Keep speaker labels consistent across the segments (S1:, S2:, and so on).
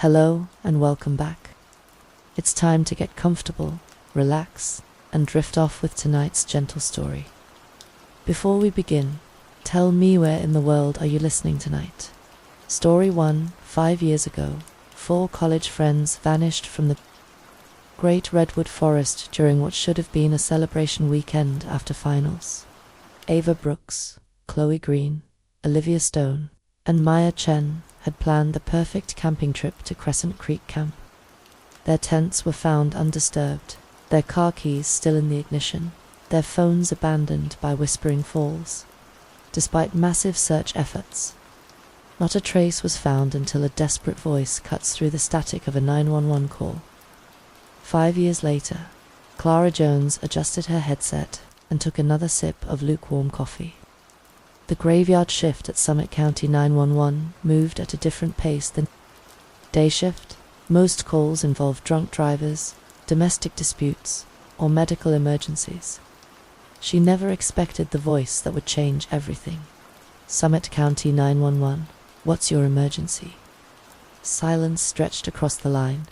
S1: Hello and welcome back. It's time to get comfortable, relax, and drift off with tonight's gentle story. Before we begin, tell me where in the world are you listening tonight? Story 1. 5 years ago, 4 college friends vanished from the great redwood forest during what should have been a celebration weekend after finals. Ava Brooks, Chloe Green, Olivia Stone, and Maya Chen had planned the perfect camping trip to Crescent Creek Camp. Their tents were found undisturbed, their car keys still in the ignition, their phones abandoned by Whispering Falls. Despite massive search efforts, not a trace was found until a desperate voice cuts through the static of a 911 call. 5 years later, Clara Jones adjusted her headset and took another sip of lukewarm coffee. The graveyard shift at Summit County 911 moved at a different pace than day shift. Most calls involved drunk drivers, domestic disputes, or medical emergencies. She never expected the voice that would change everything. Summit County 911, what's your emergency? Silence stretched across the line.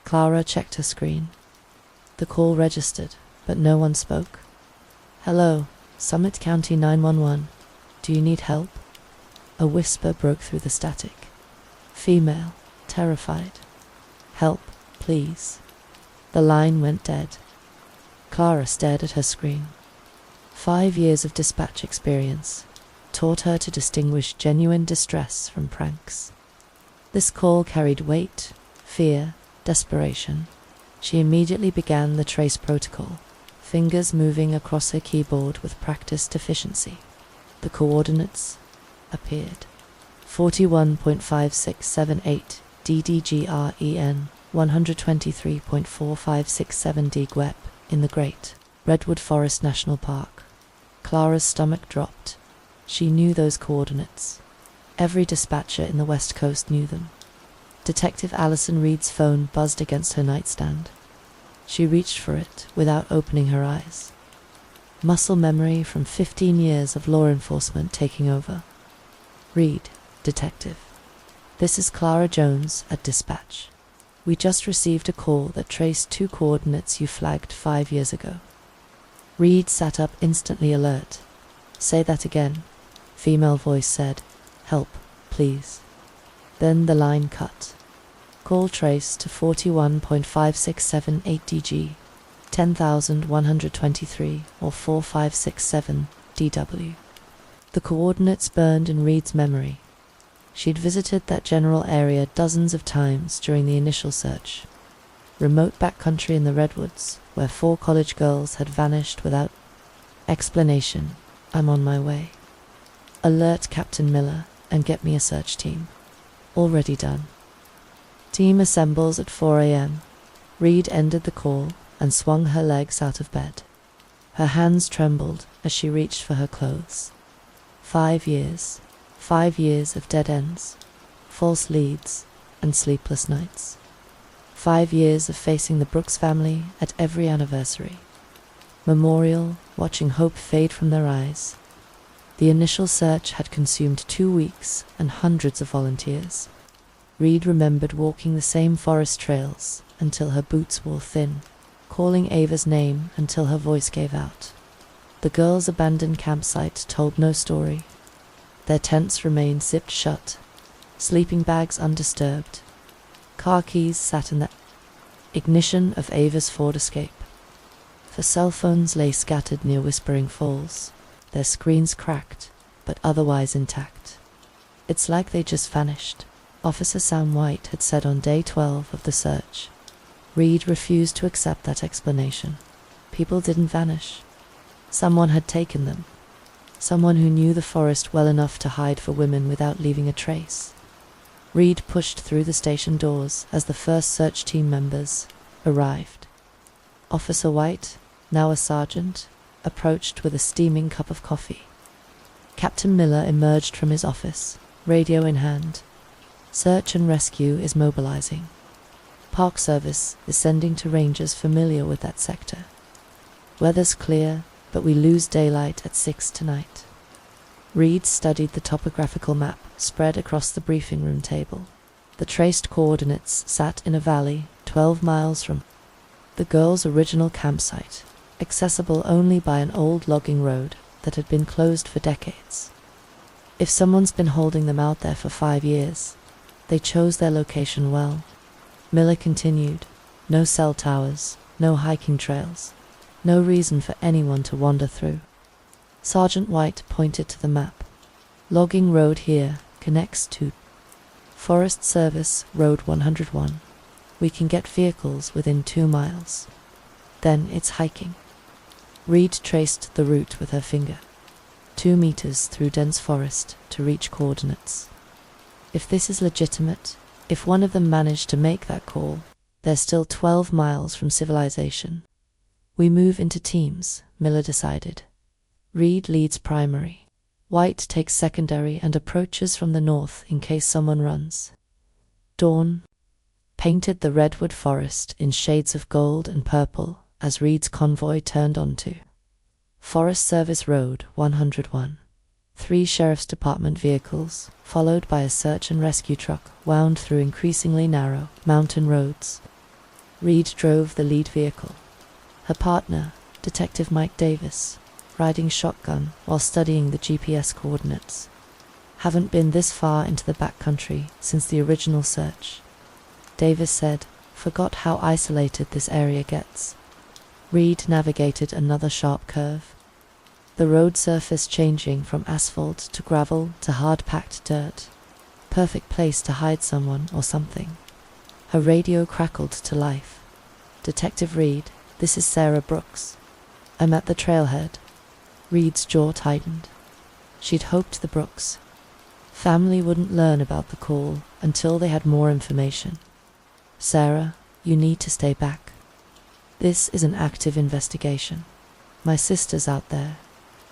S1: Clara checked her screen. The call registered, but no one spoke. Hello, Summit County 911. Do you need help? A whisper broke through the static. Female, terrified. Help, please. The line went dead. Clara stared at her screen. 5 years of dispatch experience taught her to distinguish genuine distress from pranks. This call carried weight, fear, desperation. She immediately began the trace protocol, fingers moving across her keyboard with practiced efficiency. The coordinates appeared. 41.5678 DDGREN 123.4567 DGWEP in the Great Redwood Forest National Park. Clara's stomach dropped. She knew those coordinates. Every dispatcher in the West Coast knew them. Detective Allison Reed's phone buzzed against her nightstand. She reached for it without opening her eyes. Muscle memory from 15 years of law enforcement taking over. Reed, detective. This is Clara Jones at dispatch. We just received a call that traced 2 coordinates you flagged 5 years ago. Reed sat up instantly alert. Say that again, female voice said. Help, please. Then the line cut. Call traced to 41.5678 DG. 10,123 or 4567 DW. The coordinates burned in Reed's memory. She'd visited that general area dozens of times during the initial search. Remote backcountry in the redwoods, where 4 college girls had vanished without explanation. I'm on my way. Alert Captain Miller and get me a search team. Already done. Team assembles at 4 a.m. Reed ended the call and swung her legs out of bed. Her hands trembled as she reached for her clothes. 5 years. 5 years of dead ends, false leads, and sleepless nights. 5 years of facing the Brooks family at every anniversary. Memorial, watching hope fade from their eyes. The initial search had consumed 2 weeks and hundreds of volunteers. Reed remembered walking the same forest trails until her boots wore thin, calling Ava's name until her voice gave out. The girls' abandoned campsite told no story. Their tents remained zipped shut, sleeping bags undisturbed. Car keys sat in the ignition of Ava's Ford Escape. The cell phones lay scattered near Whispering Falls, their screens cracked, but otherwise intact. It's like they just vanished, Officer Sam White had said on day 12 of the search. Reed refused to accept that explanation. People didn't vanish. Someone had taken them. Someone who knew the forest well enough to hide for women without leaving a trace. Reed pushed through the station doors as the first search team members arrived. Officer White, now a sergeant, approached with a steaming cup of coffee. Captain Miller emerged from his office, radio in hand. Search and rescue is mobilizing. Park Service is sending to rangers familiar with that sector. Weather's clear, but we lose daylight at 6 tonight. Reed studied the topographical map spread across the briefing room table. The traced coordinates sat in a valley 12 miles from the girls' original campsite, accessible only by an old logging road that had been closed for decades. If someone's been holding them out there for 5 years, they chose their location well. Miller continued, no cell towers, no hiking trails, no reason for anyone to wander through. Sergeant White pointed to the map. Logging road here connects to Forest Service Road 101. We can get vehicles within 2 miles. Then it's hiking. Reed traced the route with her finger. 2 meters through dense forest to reach coordinates. If this is legitimate, if one of them managed to make that call, they're still 12 miles from civilization. We move into teams, Miller decided. Reed leads primary. White takes secondary and approaches from the north in case someone runs. Dawn painted the redwood forest in shades of gold and purple as Reed's convoy turned onto Forest Service Road 101. 3 Sheriff's Department vehicles, followed by a search and rescue truck, wound through increasingly narrow mountain roads. Reed drove the lead vehicle. Her partner, Detective Mike Davis, riding shotgun while studying the GPS coordinates. Haven't been this far into the backcountry since the original search. Davis said, forgot how isolated this area gets. Reed navigated another sharp curve. The road surface changing from asphalt to gravel to hard-packed dirt. Perfect place to hide someone or something. Her radio crackled to life. Detective Reed, this is Sarah Brooks. I'm at the trailhead. Reed's jaw tightened. She'd hoped the Brooks family wouldn't learn about the call until they had more information. Sarah, you need to stay back. This is an active investigation. My sister's out there.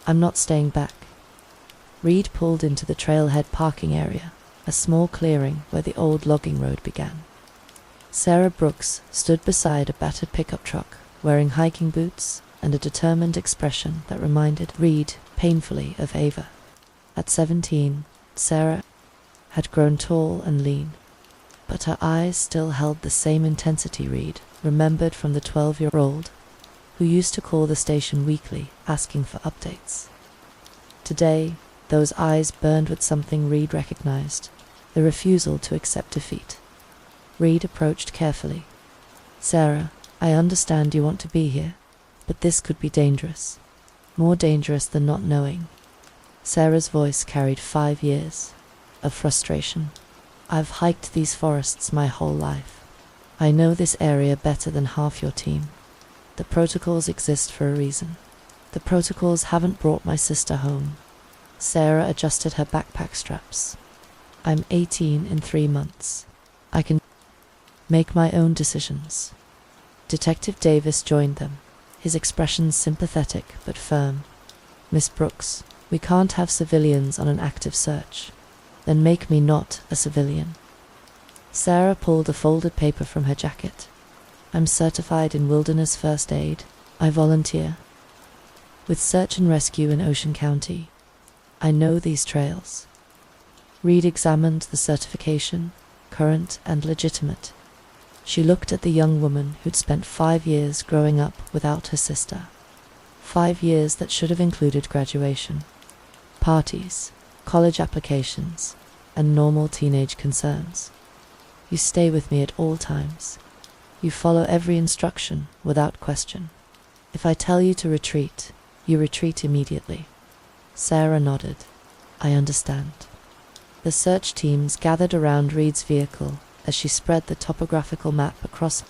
S1: I'm not staying back. Reed pulled into the trailhead parking area, a small clearing where the old logging road began. Sarah Brooks stood beside a battered pickup truck, wearing hiking boots and a determined expression that reminded Reed painfully of Ava. At 17, Sarah had grown tall and lean, but her eyes still held the same intensity Reed remembered from the 12-year-old who used to call the station weekly asking for updates. Today, those eyes burned with something Reed recognized, the refusal to accept defeat. Reed approached carefully. Sarah, I understand you want to be here, but this could be dangerous. More dangerous than not knowing. Sarah's voice carried 5 years of frustration. I've hiked these forests my whole life. I know this area better than half your team. The protocols exist for a reason. The protocols haven't brought my sister home. Sarah adjusted her backpack straps. I'm 18 in 3 months. I can make my own decisions. Detective Davis joined them, his expression sympathetic but firm. Miss Brooks, we can't have civilians on an active search. Then make me not a civilian. Sarah pulled a folded paper from her jacket. I'm certified in wilderness first aid. I volunteer with search and rescue in Ocean County. I know these trails. Reed examined the certification, current and legitimate. She looked at the young woman who'd spent 5 years growing up without her sister. 5 years that should have included graduation, parties, college applications, and normal teenage concerns. You stay with me at all times. You follow every instruction without question. If I tell you to retreat, you retreat immediately. Sarah nodded. I understand. The search teams gathered around Reed's vehicle as she spread the topographical map across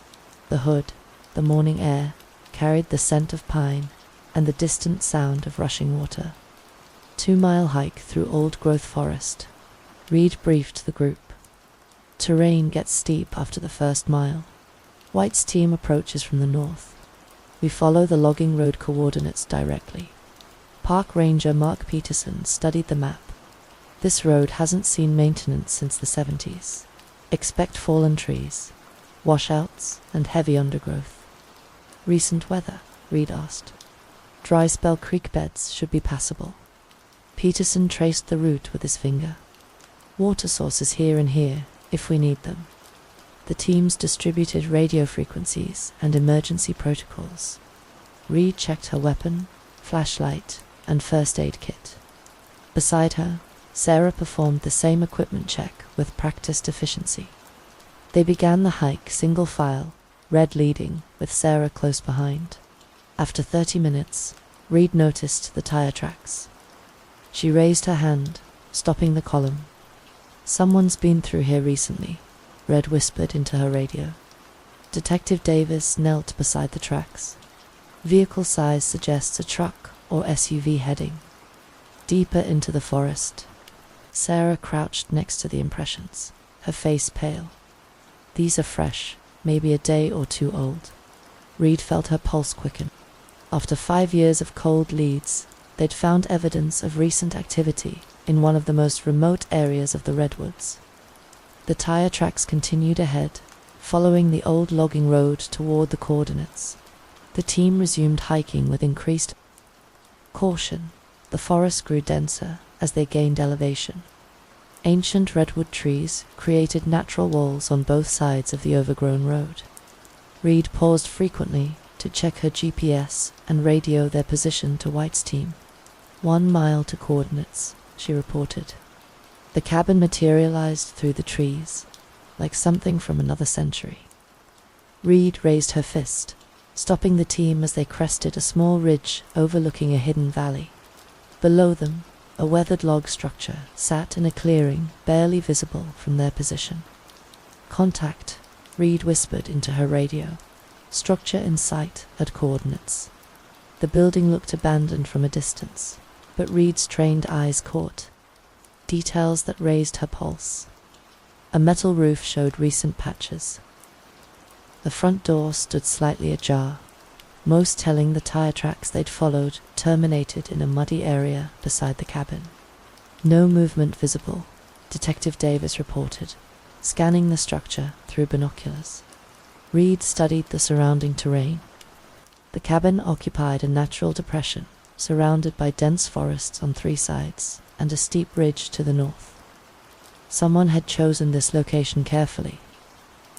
S1: the hood. The morning air carried the scent of pine and the distant sound of rushing water. 2-mile hike through old-growth forest. Reed briefed the group. Terrain gets steep after the first mile. White's team approaches from the north. We follow the logging road coordinates directly. Park Ranger Mark Peterson studied the map. This road hasn't seen maintenance since the 70s. Expect fallen trees, washouts, and heavy undergrowth. Recent weather, Reed asked. Dry spell creek beds should be passable. Peterson traced the route with his finger. Water sources here and here, if we need them. The teams distributed radio frequencies and emergency protocols. Reed checked her weapon, flashlight, and first aid kit. Beside her, Sarah performed the same equipment check with practiced efficiency. They began the hike single file, Red leading, with Sarah close behind. After 30 minutes, Reed noticed the tire tracks. She raised her hand, stopping the column. "Someone's been through here recently," Red whispered into her radio. Detective Davis knelt beside the tracks. Vehicle size suggests a truck or SUV heading. Deeper into the forest. Sarah crouched next to the impressions, her face pale. "These are fresh, maybe a day or two old." Reed felt her pulse quicken. After 5 years of cold leads, they'd found evidence of recent activity in one of the most remote areas of the redwoods. The tire tracks continued ahead, following the old logging road toward the coordinates. The team resumed hiking with increased caution. The forest grew denser as they gained elevation. Ancient redwood trees created natural walls on both sides of the overgrown road. Reed paused frequently to check her GPS and radio their position to White's team. 1 mile to coordinates, she reported. The cabin materialized through the trees, like something from another century. Reed raised her fist, stopping the team as they crested a small ridge overlooking a hidden valley. Below them, a weathered log structure sat in a clearing barely visible from their position. "Contact," Reed whispered into her radio. "Structure in sight at coordinates." The building looked abandoned from a distance, but Reed's trained eyes caught details that raised her pulse. A metal roof showed recent patches. The front door stood slightly ajar, most telling the tire tracks they'd followed terminated in a muddy area beside the cabin. "No movement visible," Detective Davis reported, scanning the structure through binoculars. Reed studied the surrounding terrain. The cabin occupied a natural depression, surrounded by dense forests on 3 sides and a steep ridge to the north. Someone had chosen this location carefully.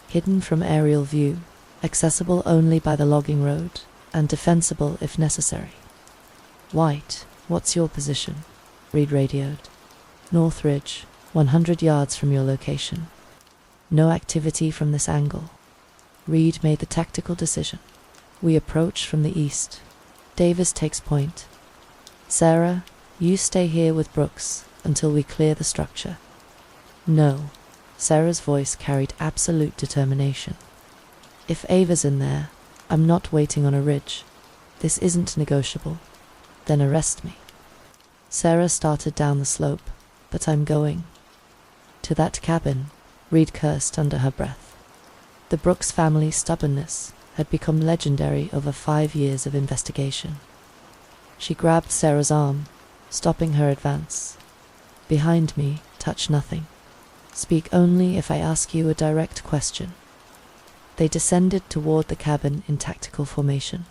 S1: Hidden from aerial view, accessible only by the logging road, and defensible if necessary. "White, what's your position?" Reed radioed. "North Ridge, 100 yards from your location. No activity from this angle." Reed made the tactical decision. "We approach from the east. Davis takes point. Sarah, you stay here with Brooks until we clear the structure." "No." Sarah's voice carried absolute determination. "If Ava's in there, I'm not waiting on a ridge. This isn't negotiable. Then arrest me." Sarah started down the slope, "But I'm going." "To that cabin," Reed cursed under her breath. The Brooks family's stubbornness had become legendary over 5 years of investigation. She grabbed Sarah's arm, stopping her advance. "Behind me, touch nothing. Speak only if I ask you a direct question." They descended toward the cabin in tactical formation.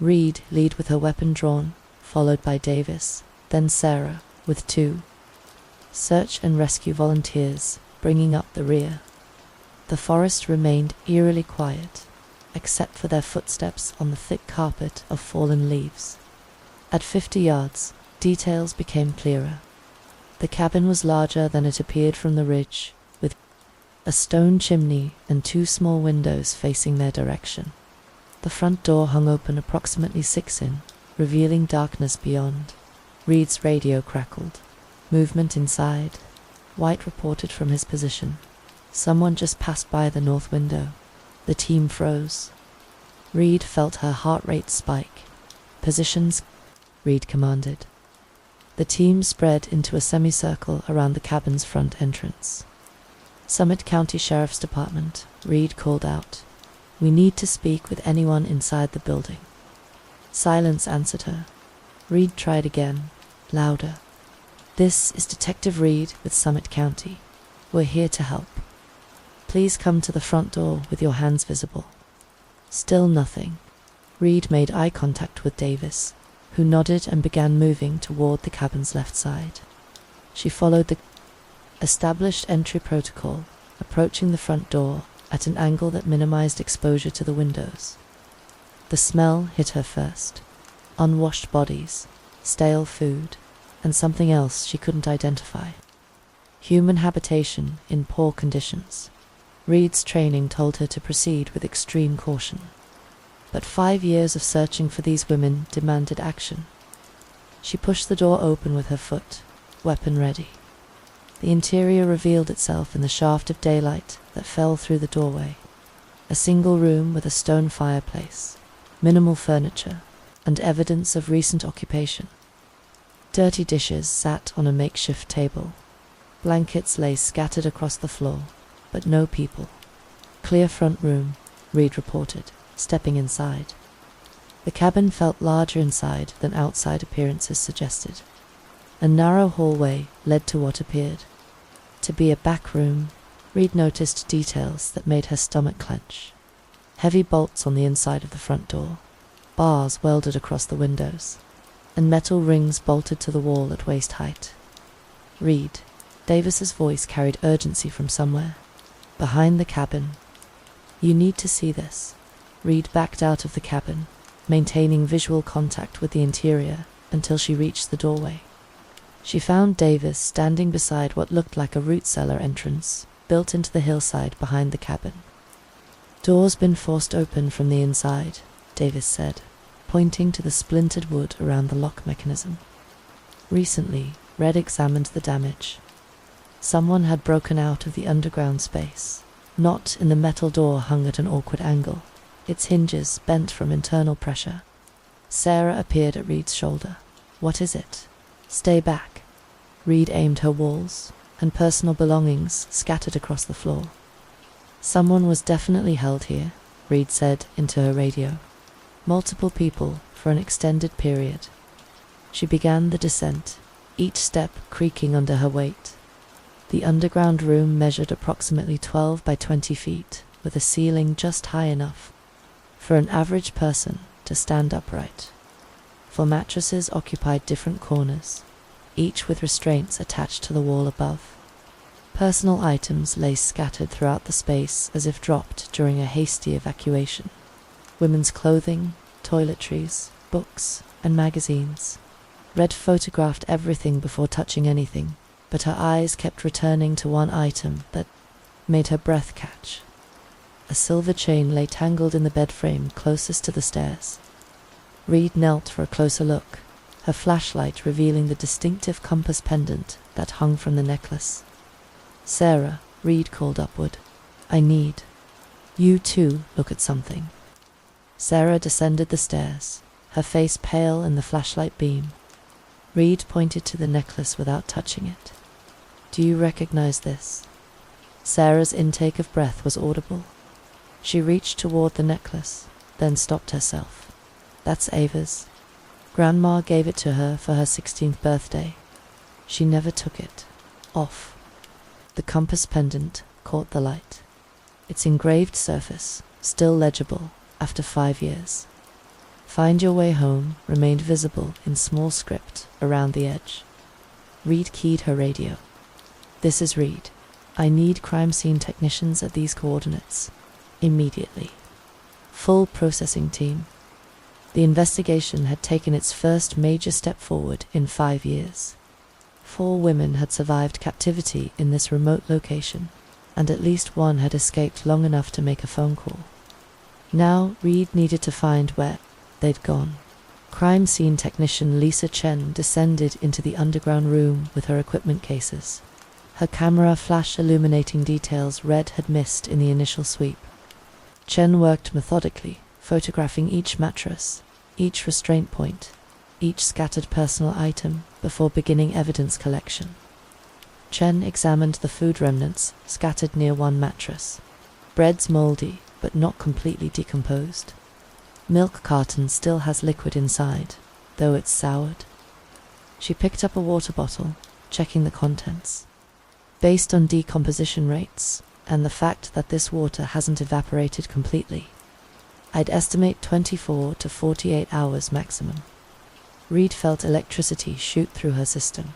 S1: Reed lead with her weapon drawn, followed by Davis, then Sarah, with 2 search and rescue volunteers bringing up the rear. The forest remained eerily quiet, except for their footsteps on the thick carpet of fallen leaves. At 50 yards, details became clearer. The cabin was larger than it appeared from the ridge, with a stone chimney and 2 small windows facing their direction. The front door hung open approximately 6 in, revealing darkness beyond. Reed's radio crackled. Movement inside. White reported from his position. Someone just passed by the north window. The team froze. Reed felt her heart rate spike. "Positions," Reed commanded. The team spread into a semicircle around the cabin's front entrance. "Summit County Sheriff's Department," Reed called out. "We need to speak with anyone inside the building." Silence answered her. Reed tried again, louder. "This is Detective Reed with Summit County. We're here to help. Please come to the front door with your hands visible." Still nothing. Reed made eye contact with Davis, who nodded and began moving toward the cabin's left side. She followed the established entry protocol approaching the front door at an angle that minimized exposure to the windows. The smell hit her first. Unwashed bodies, stale food, and something else she couldn't identify. Human habitation in poor conditions. Reed's training told her to proceed with extreme caution. But 5 years of searching for these women demanded action. She pushed the door open with her foot, weapon ready. The interior revealed itself in the shaft of daylight that fell through the doorway. A single room with a stone fireplace, minimal furniture, and evidence of recent occupation. Dirty dishes sat on a makeshift table. Blankets lay scattered across the floor, but no people. Clear front room, Reed reported, stepping inside. The cabin felt larger inside than outside appearances suggested. A narrow hallway led to what appeared to be a back room. Reed noticed details that made her stomach clench. Heavy bolts on the inside of the front door, bars welded across the windows, and metal rings bolted to the wall at waist height. Reed, Davis's voice carried urgency from somewhere. Behind the cabin. You need to see this. Reed backed out of the cabin, maintaining visual contact with the interior until she reached the doorway. She found Davis standing beside what looked like a root cellar entrance built into the hillside behind the cabin. Door's been forced open from the inside, Davis said, pointing to the splintered wood around the lock mechanism. Recently, Red examined the damage. Someone had broken out of the underground space. Knot in the metal door hung at an awkward angle, its hinges bent from internal pressure. Sarah appeared at Reed's shoulder. What is it? Stay back. Reed aimed her walls, and personal belongings scattered across the floor. Someone was definitely held here, Reed said into her radio. Multiple people for an extended period. She began the descent, each step creaking under her weight. The underground room measured approximately 12 by 20 feet, with a ceiling just high enough for an average person to stand upright. 4 mattresses occupied different corners, each with restraints attached to the wall above. Personal items lay scattered throughout the space as if dropped during a hasty evacuation. Women's clothing, toiletries, books, and magazines. Red photographed everything before touching anything, but her eyes kept returning to one item that made her breath catch. A silver chain lay tangled in the bed frame closest to the stairs. Reed knelt for a closer look, her flashlight revealing the distinctive compass pendant that hung from the necklace. Sarah, Reed called upward. I need you to look at something. Sarah descended the stairs, her face pale in the flashlight beam. Reed pointed to the necklace without touching it. Do you recognize this? Sarah's intake of breath was audible. She reached toward the necklace, then stopped herself. That's Ava's. Grandma gave it to her for her 16th birthday. She never took it off. The compass pendant caught the light. Its engraved surface, still legible after 5 years. Find your way home remained visible in small script around the edge. Reed keyed her radio. This is Reed. I need crime scene technicians at these coordinates. Immediately. Full processing team. The investigation had taken its first major step forward in 5 years. 4 women had survived captivity in this remote location, and at least one had escaped long enough to make a phone call. Now Reed needed to find where they'd gone. Crime scene technician Lisa Chen descended into the underground room with her equipment cases. Her camera flashed illuminating details Red had missed in the initial sweep. Chen worked methodically, photographing each mattress, each restraint point, each scattered personal item before beginning evidence collection. Chen examined the food remnants scattered near one mattress. Bread's moldy, but not completely decomposed. Milk carton still has liquid inside, though it's soured. She picked up a water bottle, checking the contents. Based on decomposition rates, and the fact that this water hasn't evaporated completely, I'd estimate 24 to 48 hours maximum. Reed felt electricity shoot through her system.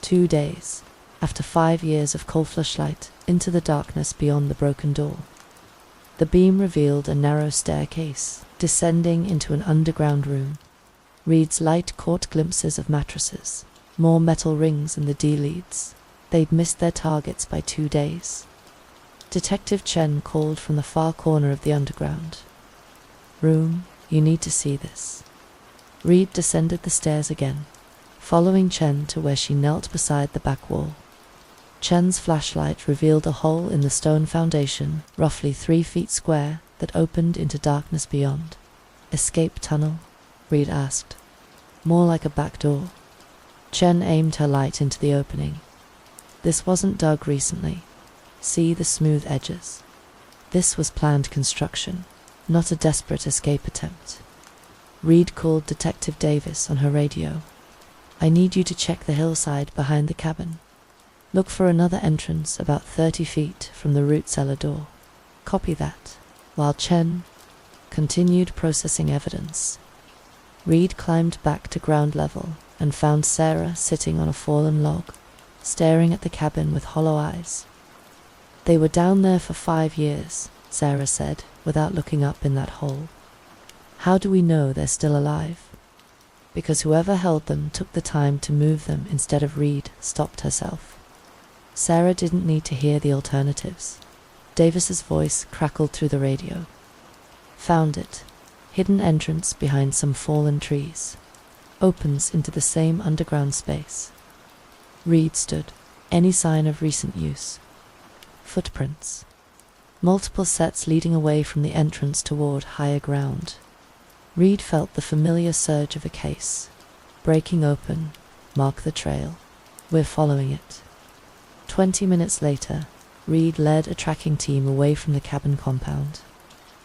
S1: 2 days. after 5 years of cold flashlight into the darkness beyond the broken door. The beam revealed a narrow staircase descending into an underground room. Reed's light caught glimpses of mattresses, more metal rings in the D-leads. They'd missed their targets by 2 days. Detective Chen called from the far corner of the underground. "Room, you need to see this." Reed descended the stairs again, following Chen to where she knelt beside the back wall. Chen's flashlight revealed a hole in the stone foundation, roughly 3 feet square, that opened into darkness beyond. "Escape tunnel?" Reed asked. "More like a back door." Chen aimed her light into the opening. "This wasn't dug recently. See the smooth edges? This was planned construction, not a desperate escape attempt." Reed called Detective Davis on her radio. "I need you to check the hillside behind the cabin. Look for another entrance about 30 feet from the root cellar door." "Copy that." While Chen continued processing evidence, Reed climbed back to ground level and found Sarah sitting on a fallen log, staring at the cabin with hollow eyes. "They were down there for 5 years, Sarah said, without looking up in that hole. "How do we know they're still alive?" "Because whoever held them took the time to move them instead of." Reed stopped herself. Sarah didn't need to hear the alternatives. Davis's voice crackled through the radio. "Found it. Hidden entrance behind some fallen trees. Opens into the same underground space." Reed stood. Any sign of recent use? Footprints. Multiple sets leading away from the entrance toward higher ground. Reed felt the familiar surge of a case. Breaking open. Mark the trail. We're following it. 20 minutes later, Reed led a tracking team away from the cabin compound.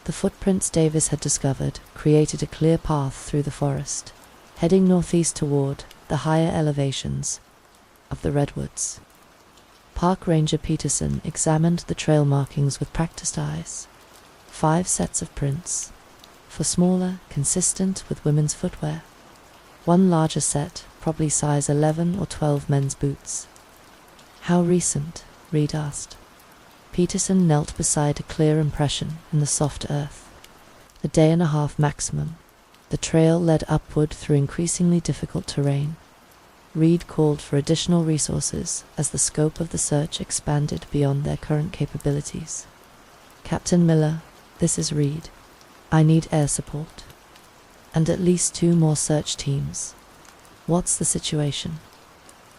S1: The footprints Davis had discovered created a clear path through the forest, heading northeast toward the higher elevations of the redwoods. Park Ranger Peterson examined the trail markings with practiced eyes. 5 sets of prints, for smaller, consistent with women's footwear. 1 larger set, probably size 11 or 12 men's boots. "How recent?" Reed asked. Peterson knelt beside a clear impression in the soft earth. "A day and a half maximum." The trail led upward through increasingly difficult terrain. Reed called for additional resources as the scope of the search expanded beyond their current capabilities. "Captain Miller, this is Reed. I need air support. And at least 2 more search teams." "What's the situation?"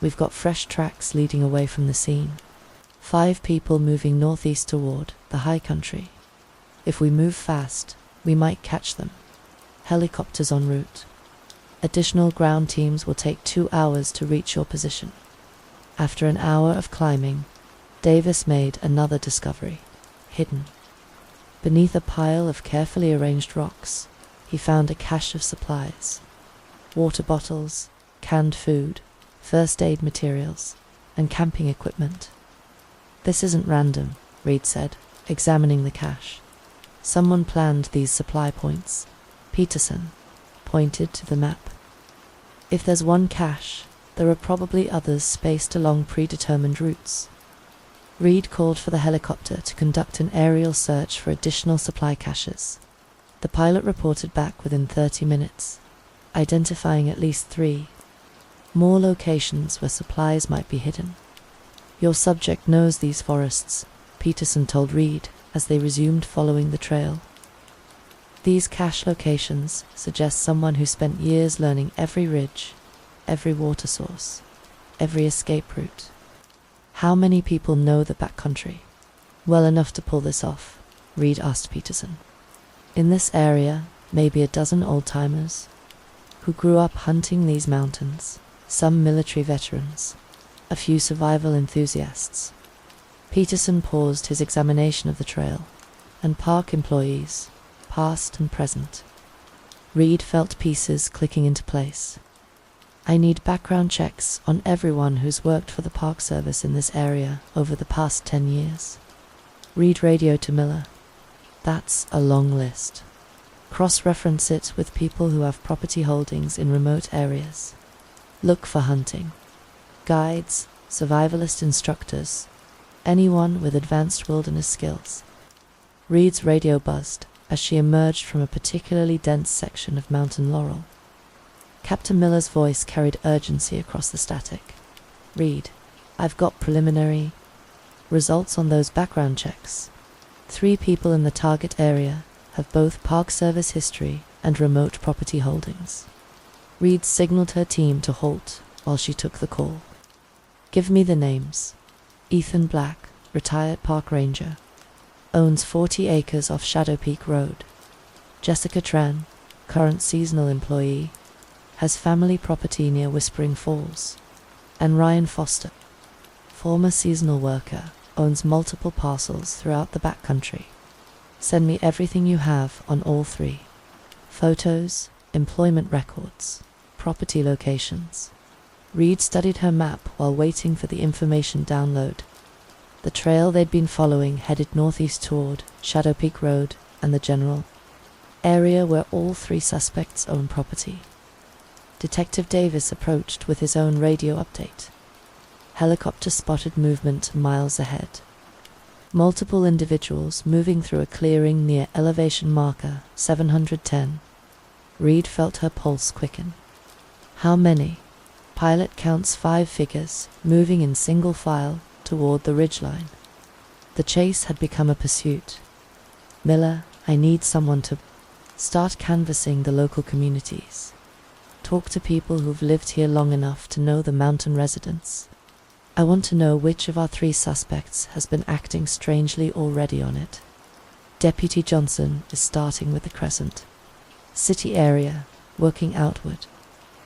S1: "We've got fresh tracks leading away from the scene. 5 people moving northeast toward the high country. If we move fast, we might catch them. Helicopters en route. Additional ground teams will take 2 hours to reach your position." After an hour of climbing, Davis made another discovery. Hidden beneath a pile of carefully arranged rocks, he found a cache of supplies. Water bottles, canned food, first aid materials, and camping equipment. "This isn't random," Reed said, examining the cache. "Someone planned these supply points." Peterson pointed to the map. "If there's one cache, there are probably others spaced along predetermined routes." Reed called for the helicopter to conduct an aerial search for additional supply caches. The pilot reported back within 30 minutes, identifying at least 3 more locations where supplies might be hidden. "Your subject knows these forests," Peterson told Reed as they resumed following the trail. "These cache locations suggest someone who spent years learning every ridge, every water source, every escape route." "How many people know the backcountry?" "Well enough to pull this off," Reed asked Peterson. "In this area, maybe a dozen old-timers who grew up hunting these mountains, some military veterans, a few survival enthusiasts." Peterson paused his examination of the trail, and park employees, past and present. Reed felt pieces clicking into place. "I need background checks on everyone who's worked for the Park Service in this area over the past 10 years. Reed radioed to Miller. "That's a long list. Cross-reference it with people who have property holdings in remote areas. Look for hunting guides, survivalist instructors, anyone with advanced wilderness skills. Reed's radio buzzed as she emerged from a particularly dense section of mountain laurel. Captain Miller's voice carried urgency across the static. "Reed, I've got preliminary results on those background checks. 3 people in the target area have both Park Service history and remote property holdings." Reed signaled her team to halt while she took the call. "Give me the names." Ethan Black, retired park ranger, owns 40 acres off Shadow Peak Road. Jessica Tran, current seasonal employee, has family property near Whispering Falls. And Ryan Foster, former seasonal worker, owns multiple parcels throughout the backcountry. Send me everything you have on all 3. Photos, employment records, property locations. Reed studied her map while waiting for the information download. The trail they'd been following headed northeast toward Shadow Peak Road and the general area where all 3 suspects own property. Detective Davis approached with his own radio update. Helicopter spotted movement miles ahead. Multiple individuals moving through a clearing near elevation marker 710. Reed felt her pulse quicken. How many? Pilot counts 5 figures, moving in single file toward the ridgeline. The chase had become a pursuit. "Miller, I need someone to start canvassing the local communities. Talk to people who've lived here long enough to know the mountain residents. I want to know which of our 3 suspects has been acting strangely already on it." Deputy Johnson is starting with the Crescent City area, working outward.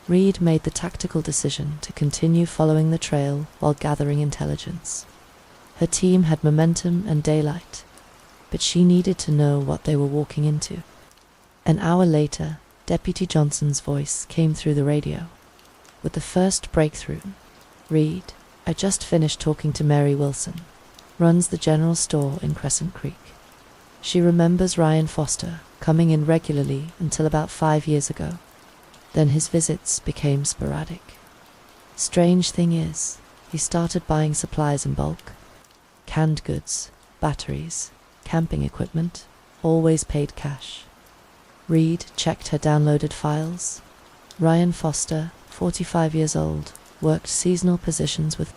S1: Reed made the tactical decision to continue following the trail while gathering intelligence. Her team had momentum and daylight, but she needed to know what they were walking into. An hour later, Deputy Johnson's voice came through the radio. With the first breakthrough, "Reed, I just finished talking to Mary Wilson, runs the general store in Crescent Creek. She remembers Ryan Foster coming in regularly until about 5 years ago. Then his visits became sporadic. Strange thing is, he started buying supplies in bulk. Canned goods, batteries, camping equipment, always paid cash." Reed checked her downloaded files. Ryan Foster, 45 years old, worked seasonal positions with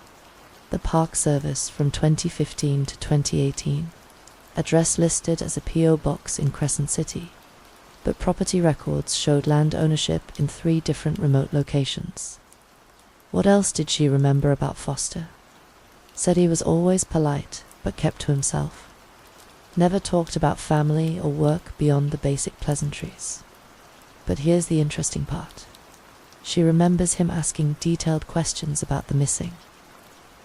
S1: the Park Service from 2015 to 2018. Address listed as a P.O. box in Crescent City, but property records showed land ownership in 3 different remote locations. What else did she remember about Foster? Said he was always polite, but kept to himself. Never talked about family or work beyond the basic pleasantries. But here's the interesting part. She remembers him asking detailed questions about the missing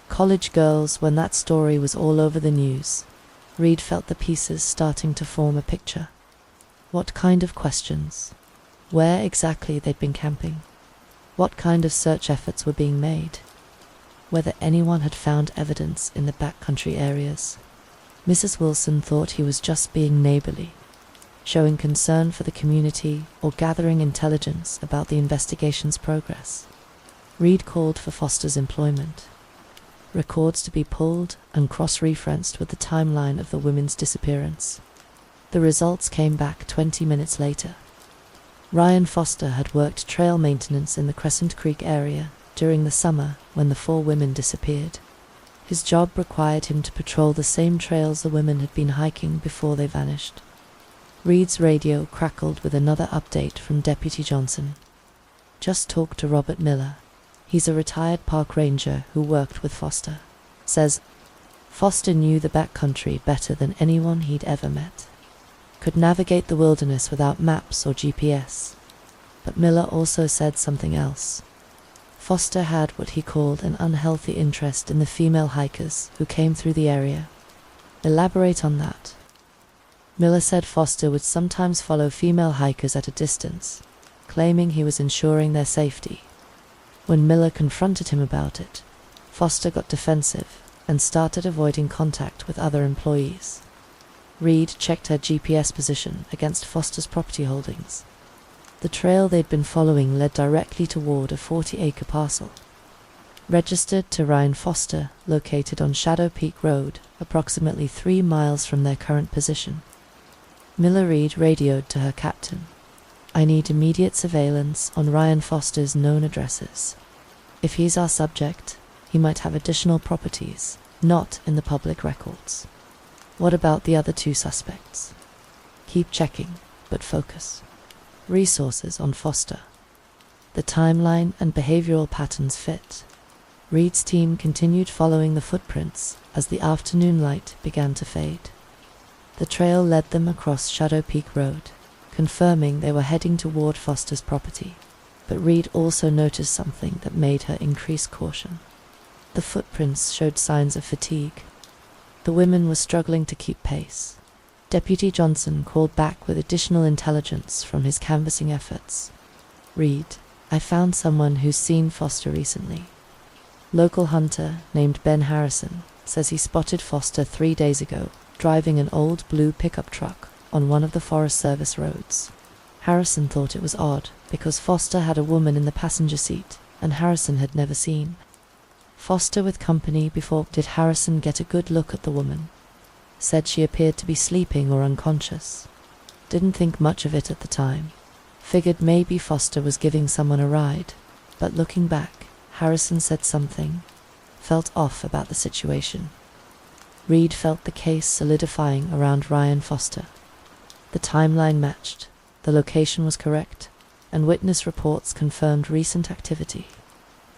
S1: college girls when that story was all over the news. Reed felt the pieces starting to form a picture. What kind of questions? Where exactly they'd been camping? What kind of search efforts were being made? Whether anyone had found evidence in the backcountry areas. Mrs. Wilson thought he was just being neighborly, showing concern for the community or gathering intelligence about the investigation's progress. Reed called for Foster's employment. Records to be pulled and cross-referenced with the timeline of the women's disappearance. The results came back 20 minutes later. Ryan Foster had worked trail maintenance in the Crescent Creek area during the summer when the 4 women disappeared. His job required him to patrol the same trails the women had been hiking before they vanished. Reed's radio crackled with another update from Deputy Johnson. "Just talked to Robert Miller. He's a retired park ranger who worked with Foster. Says Foster knew the backcountry better than anyone he'd ever met. Could navigate the wilderness without maps or GPS. But Miller also said something else. Foster had what he called an unhealthy interest in the female hikers who came through the area. Elaborate on that." Miller said Foster would sometimes follow female hikers at a distance, claiming he was ensuring their safety. When Miller confronted him about it, Foster got defensive and started avoiding contact with other employees. Reed checked her GPS position against Foster's property holdings. The trail they'd been following led directly toward a 40-acre parcel. registered to Ryan Foster, located on Shadow Peak Road, approximately 3 miles from their current position. Miller Reed radioed to her captain. I need immediate surveillance on Ryan Foster's known addresses. If he's our subject, he might have additional properties, not in the public records. What about the other 2 suspects? Keep checking, but focus. Resources on Foster. The timeline and behavioral patterns fit. Reed's team continued following the footprints as the afternoon light began to fade. The trail led them across Shadow Peak Road, confirming they were heading toward Foster's property. But Reed also noticed something that made her increase caution. The footprints showed signs of fatigue. The women were struggling to keep pace. Deputy Johnson called back with additional intelligence from his canvassing efforts. Reed, I found someone who's seen Foster recently. Local hunter named Ben Harrison says he spotted Foster 3 days ago, driving an old blue pickup truck on one of the Forest Service roads. Harrison thought it was odd because Foster had a woman in the passenger seat and Harrison had never seen Foster with company before. Did Harrison get a good look at the woman? Said she appeared to be sleeping or unconscious. Didn't think much of it at the time. Figured maybe Foster was giving someone a ride, but looking back, Harrison said something felt off about the situation. Reed felt the case solidifying around Ryan Foster. The timeline matched, the location was correct, and witness reports confirmed recent activity.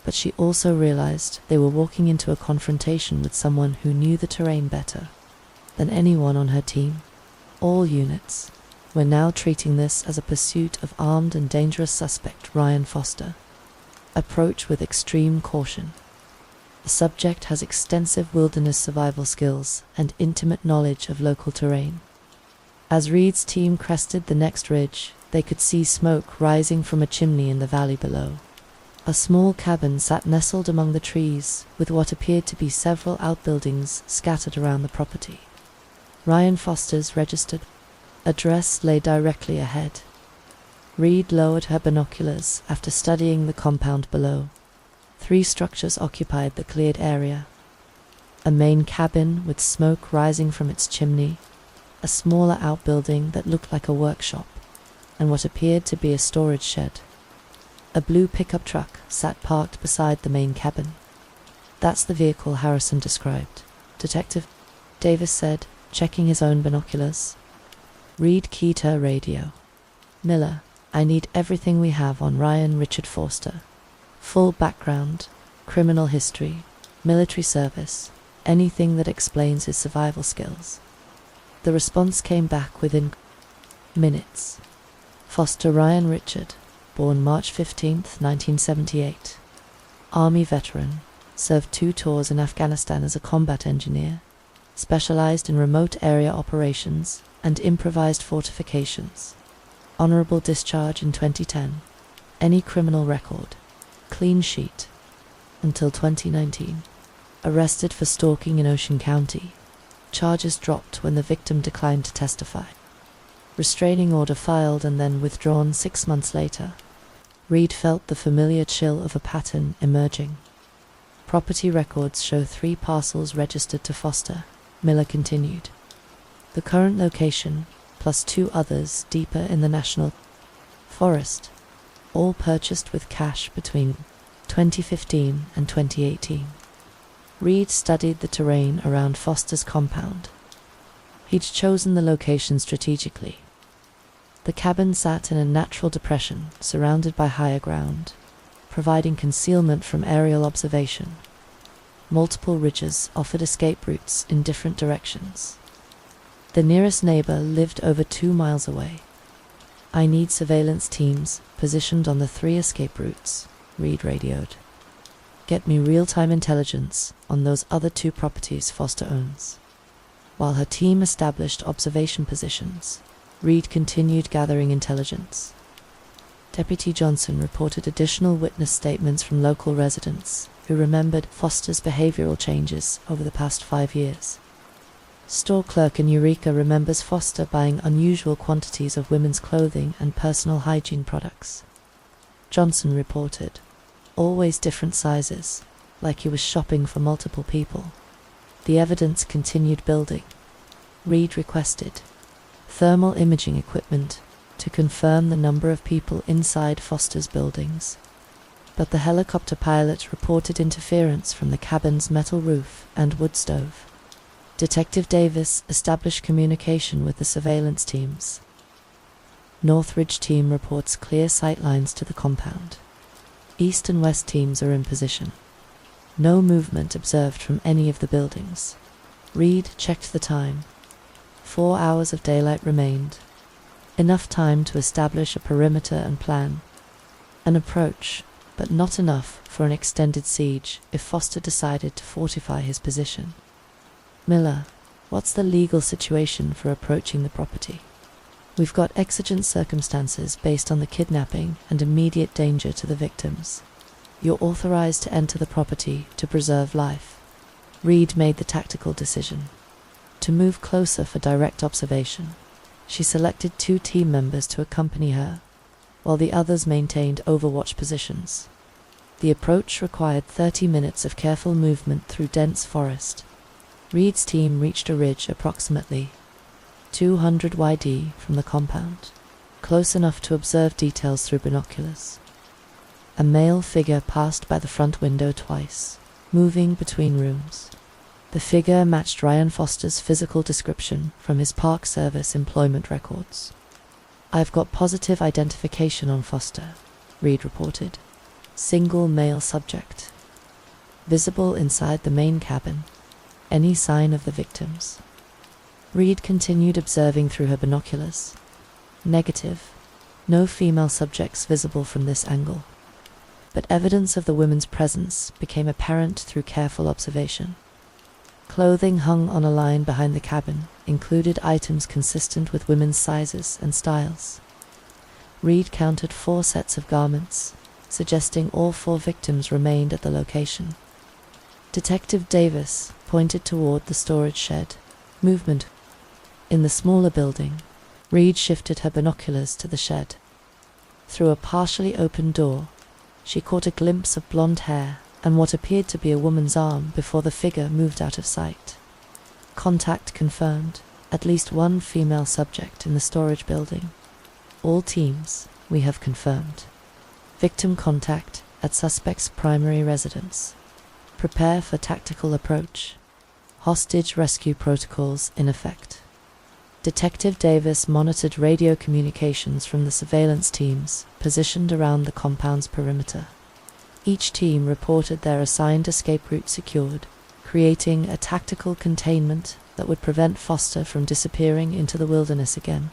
S1: But she also realized they were walking into a confrontation with someone who knew the terrain better than anyone on her team. All units were now treating this as a pursuit of armed and dangerous suspect Ryan Foster. Approach with extreme caution. The subject has extensive wilderness survival skills and intimate knowledge of local terrain. As Reed's team crested the next ridge, they could see smoke rising from a chimney in the valley below. A small cabin sat nestled among the trees, with what appeared to be several outbuildings scattered around the property. Ryan Foster's registered address lay directly ahead. Reed lowered her binoculars after studying the compound below. 3 structures occupied the cleared area. A main cabin with smoke rising from its chimney, a smaller outbuilding that looked like a workshop, and what appeared to be a storage shed. A blue pickup truck sat parked beside the main cabin. That's the vehicle Harrison described, Detective Davis said, checking his own binoculars. Reed keyed her radio. Miller, I need everything we have on Ryan Richard Foster. Full background, criminal history, military service, anything that explains his survival skills. The response came back within minutes. Foster Ryan Richard, born March 15, 1978. Army veteran, served 2 tours in Afghanistan as a combat engineer, specialized in remote area operations and improvised fortifications. Honorable discharge in 2010. Any criminal record. Clean sheet. Until 2019. Arrested for stalking in Ocean County. Charges dropped when the victim declined to testify. Restraining order filed and then withdrawn 6 months later. Reed felt the familiar chill of a pattern emerging. Property records show 3 parcels registered to Foster, Miller continued. The current location, plus 2 others deeper in the national forest, all purchased with cash between 2015 and 2018. Reed studied the terrain around Foster's compound. He'd chosen the location strategically. The cabin sat in a natural depression surrounded by higher ground, providing concealment from aerial observation. Multiple ridges offered escape routes in different directions. The nearest neighbor lived over 2 miles away. I need surveillance teams positioned on the 3 escape routes, Reed radioed. Get me real-time intelligence on those other 2 properties Foster owns. While her team established observation positions, Reed continued gathering intelligence. Deputy Johnson reported additional witness statements from local residents who remembered Foster's behavioral changes over the past 5 years. Store clerk in Eureka remembers Foster buying unusual quantities of women's clothing and personal hygiene products. Johnson reported, always different sizes, like he was shopping for multiple people. The evidence continued building. Reed requested thermal imaging equipment to confirm the number of people inside Foster's buildings. But the helicopter pilot reported interference from the cabin's metal roof and wood stove. Detective Davis established communication with the surveillance teams. Northridge team reports clear sight lines to the compound. East and West teams are in position. No movement observed from any of the buildings. Reed checked the time. 4 hours of daylight remained. Enough time to establish a perimeter and plan an approach, but not enough for an extended siege if Foster decided to fortify his position. Miller, what's the legal situation for approaching the property? We've got exigent circumstances based on the kidnapping and immediate danger to the victims. You're authorized to enter the property to preserve life. Reed made the tactical decision to move closer for direct observation. She selected 2 team members to accompany her, while the others maintained overwatch positions. The approach required 30 minutes of careful movement through dense forest. Reed's team reached a ridge approximately 200 YD from the compound, close enough to observe details through binoculars. A male figure passed by the front window twice, moving between rooms. The figure matched Ryan Foster's physical description from his Park Service employment records. I've got positive identification on Foster, Reed reported. Single male subject. Visible inside the main cabin. Any sign of the victims? Reed continued observing through her binoculars. Negative. No female subjects visible from this angle. But evidence of the women's presence became apparent through careful observation. Clothing hung on a line behind the cabin included items consistent with women's sizes and styles. Reed counted 4 sets of garments, suggesting all 4 victims remained at the location. Detective Davis pointed toward the storage shed. Movement. In the smaller building, Reed shifted her binoculars to the shed. Through a partially open door, she caught a glimpse of blonde hair and what appeared to be a woman's arm before the figure moved out of sight. Contact confirmed. At least 1 female subject in the storage building. All teams, we have confirmed. Victim contact at suspect's primary residence. Prepare for tactical approach. Hostage rescue protocols in effect. Detective Davis monitored radio communications from the surveillance teams positioned around the compound's perimeter. Each team reported their assigned escape route secured, creating a tactical containment that would prevent Foster from disappearing into the wilderness again.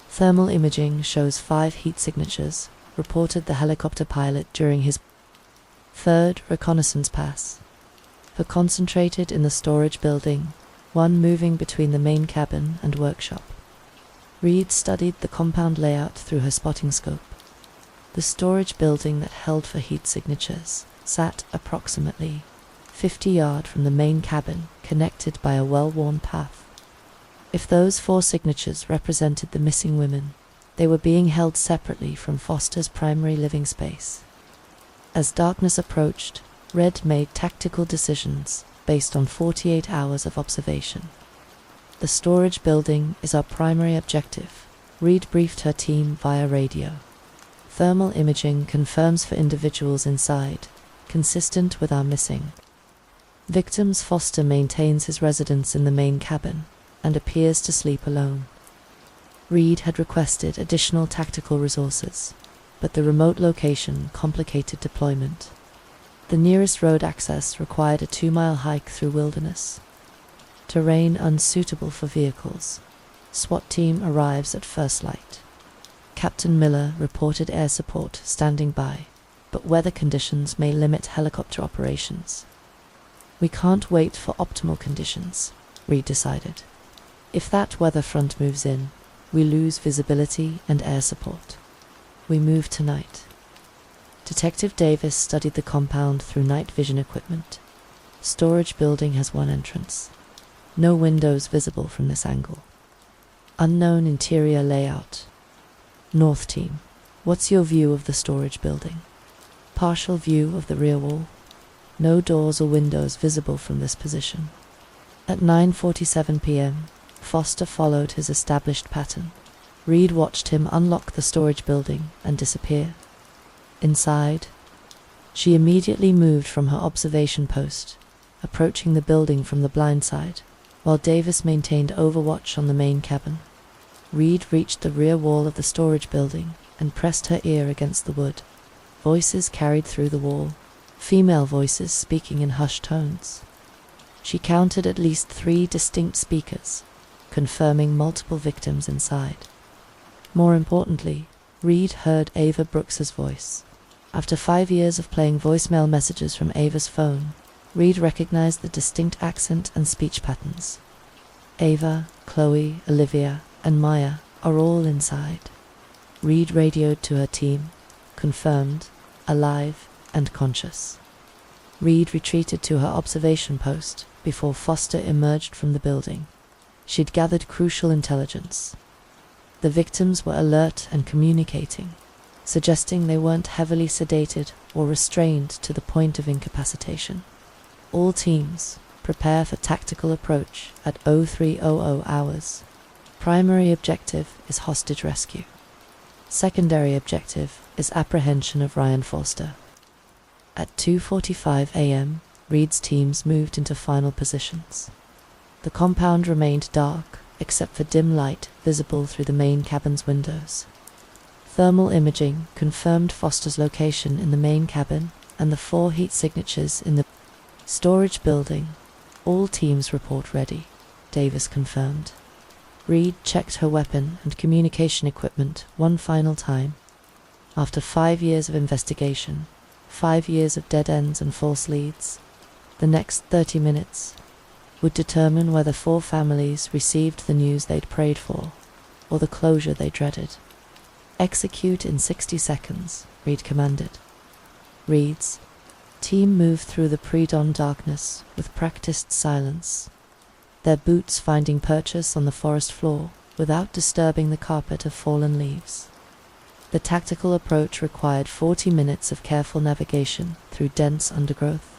S1: Thermal imaging shows 5 heat signatures, reported the helicopter pilot during his 3rd reconnaissance pass. For concentrated in the storage building, 1 moving between the main cabin and workshop. Reed studied the compound layout through her spotting scope. The storage building that held for heat signatures sat approximately 50 yards from the main cabin, connected by a well-worn path. If those 4 signatures represented the missing women, they were being held separately from Foster's primary living space. As darkness approached, Red made tactical decisions based on 48 hours of observation. The storage building is our primary objective, Reed briefed her team via radio. Thermal imaging confirms for individuals inside, consistent with our missing victims. Foster maintains his residence in the main cabin and appears to sleep alone. Reed had requested additional tactical resources, but the remote location complicated deployment. The nearest road access required a 2-mile hike through wilderness. Terrain unsuitable for vehicles. SWAT team arrives at first light. Captain Miller reported air support standing by, but weather conditions may limit helicopter operations. We can't wait for optimal conditions, Reed decided. If that weather front moves in, we lose visibility and air support. We move tonight. Detective Davis studied the compound through night vision equipment. Storage building has 1 entrance. No windows visible from this angle. Unknown interior layout. North team, what's your view of the storage building? Partial view of the rear wall. no doors or windows visible from this position. At 9:47 p.m., Foster followed his established pattern. Reed watched him unlock the storage building and disappear. Inside, she immediately moved from her observation post, approaching the building from the blind side, while Davis maintained overwatch on the main cabin. Reed reached the rear wall of the storage building and pressed her ear against the wood. Voices carried through the wall, female voices speaking in hushed tones. She counted at least 3 distinct speakers, confirming multiple victims inside. More importantly, Reed heard Ava Brooks's voice. After 5 years of playing voicemail messages from Ava's phone, Reed recognized the distinct accent and speech patterns. Ava, Chloe, Olivia, and Maya are all inside. Reed radioed to her team, confirmed, alive and conscious. Reed retreated to her observation post before Foster emerged from the building. She'd gathered crucial intelligence. The victims were alert and communicating, suggesting they weren't heavily sedated or restrained to the point of incapacitation. All teams, prepare for tactical approach at 0300 hours. Primary objective is hostage rescue. Secondary objective is apprehension of Ryan Foster. At 2:45 a.m., Reed's teams moved into final positions. The compound remained dark, except for dim light visible through the main cabin's windows. Thermal imaging confirmed Foster's location in the main cabin and the 4 heat signatures in the storage building. All teams report ready, Davis confirmed. Reed checked her weapon and communication equipment one final time. After 5 years of investigation, 5 years of dead ends and false leads, the next 30 minutes would determine whether 4 families received the news they'd prayed for, or the closure they dreaded. Execute in 60 seconds, Reed commanded. Reed's team moved through the pre-dawn darkness with practiced silence, their boots finding purchase on the forest floor without disturbing the carpet of fallen leaves. The tactical approach required 40 minutes of careful navigation through dense undergrowth,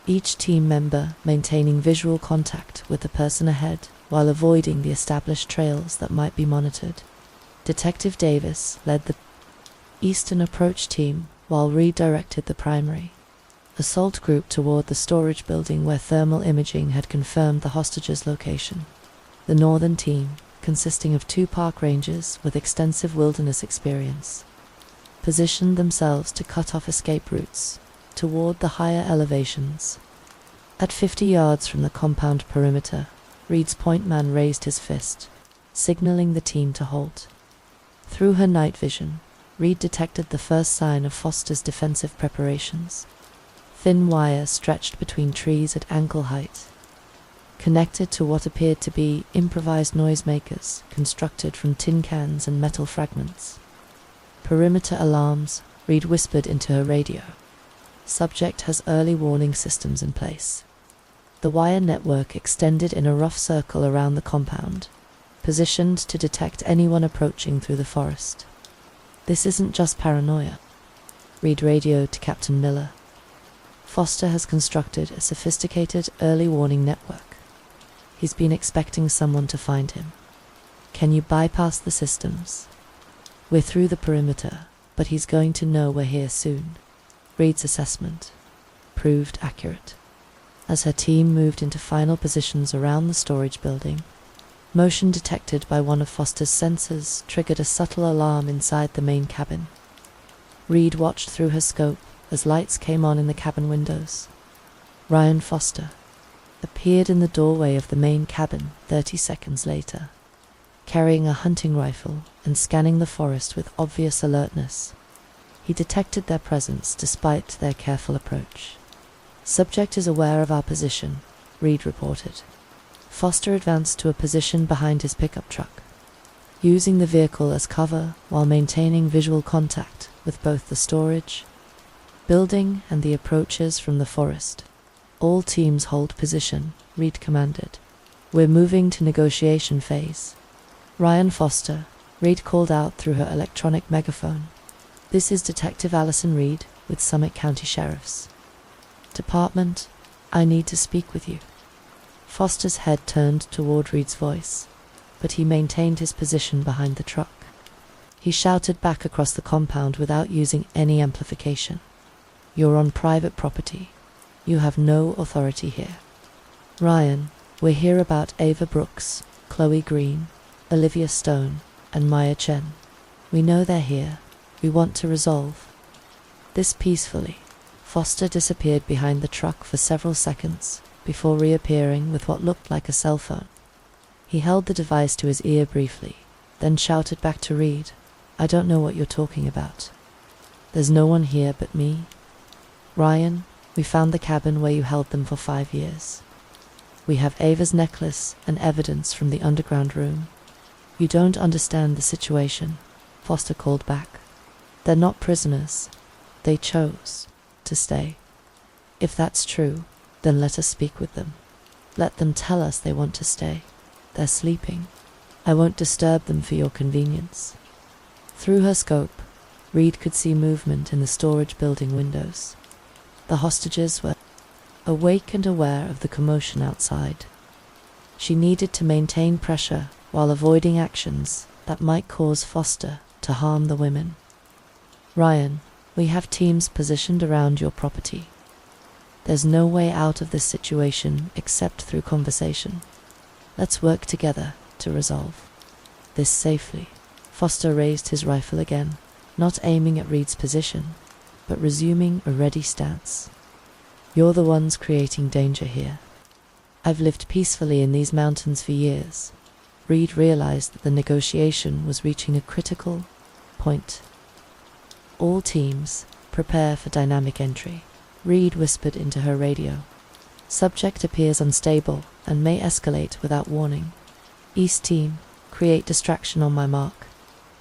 S1: each team member maintaining visual contact with the person ahead while avoiding the established trails that might be monitored. Detective Davis led the Eastern approach team while Reed directed the primary assault group toward the storage building where thermal imaging had confirmed the hostages' location. The Northern team, consisting of 2 park rangers with extensive wilderness experience, positioned themselves to cut off escape routes toward the higher elevations. At 50 yards from the compound perimeter, Reed's point man raised his fist, signaling the team to halt. Through her night vision, Reed detected the first sign of Foster's defensive preparations. Thin wire stretched between trees at ankle height, connected to what appeared to be improvised noisemakers constructed from tin cans and metal fragments. Perimeter alarms, Reed whispered into her radio. Subject has early warning systems in place. The wire network extended in a rough circle around the compound, positioned to detect anyone approaching through the forest. This isn't just paranoia, Reed radioed to Captain Miller. Foster has constructed a sophisticated early warning network. He's been expecting someone to find him. Can you bypass the systems? We're through the perimeter, but he's going to know we're here soon. Reed's assessment proved accurate. As her team moved into final positions around the storage building, motion detected by one of Foster's sensors triggered a subtle alarm inside the main cabin. Reed watched through her scope as lights came on in the cabin windows. Ryan Foster appeared in the doorway of the main cabin 30 seconds later, carrying a hunting rifle and scanning the forest with obvious alertness. He detected their presence despite their careful approach. Subject is aware of our position, Reed reported. Foster advanced to a position behind his pickup truck, using the vehicle as cover while maintaining visual contact with both the storage building and the approaches from the forest. All teams hold position, Reed commanded. We're moving to negotiation phase. Ryan Foster, Reed called out through her electronic megaphone. This is Detective Allison Reed with Summit County Sheriffs. Department, I need to speak with you. Foster's head turned toward Reed's voice, but he maintained his position behind the truck. He shouted back across the compound without using any amplification. You're on private property. You have no authority here. Ryan, we're here about Ava Brooks, Chloe Green, Olivia Stone, and Maya Chen. We know they're here. We want to resolve this peacefully. Foster disappeared behind the truck for several seconds before reappearing with what looked like a cell phone. He held the device to his ear briefly, then shouted back to Reed, I don't know what you're talking about. There's no one here but me. Ryan, we found the cabin where you held them for 5 years. We have Ava's necklace and evidence from the underground room. You don't understand the situation, Foster called back. They're not prisoners. They chose to stay. If that's true, then let us speak with them. Let them tell us they want to stay. They're sleeping. I won't disturb them for your convenience. Through her scope, Reed could see movement in the storage building windows. The hostages were awake and aware of the commotion outside. She needed to maintain pressure while avoiding actions that might cause Foster to harm the women. Ryan, we have teams positioned around your property. There's no way out of this situation except through conversation. Let's work together to resolve this safely. Foster raised his rifle again, not aiming at Reed's position, but resuming a ready stance. You're the ones creating danger here. I've lived peacefully in these mountains for years. Reed realized that the negotiation was reaching a critical point. All teams, prepare for dynamic entry. Reed whispered into her radio. Subject appears unstable and may escalate without warning. East team, create distraction on my mark.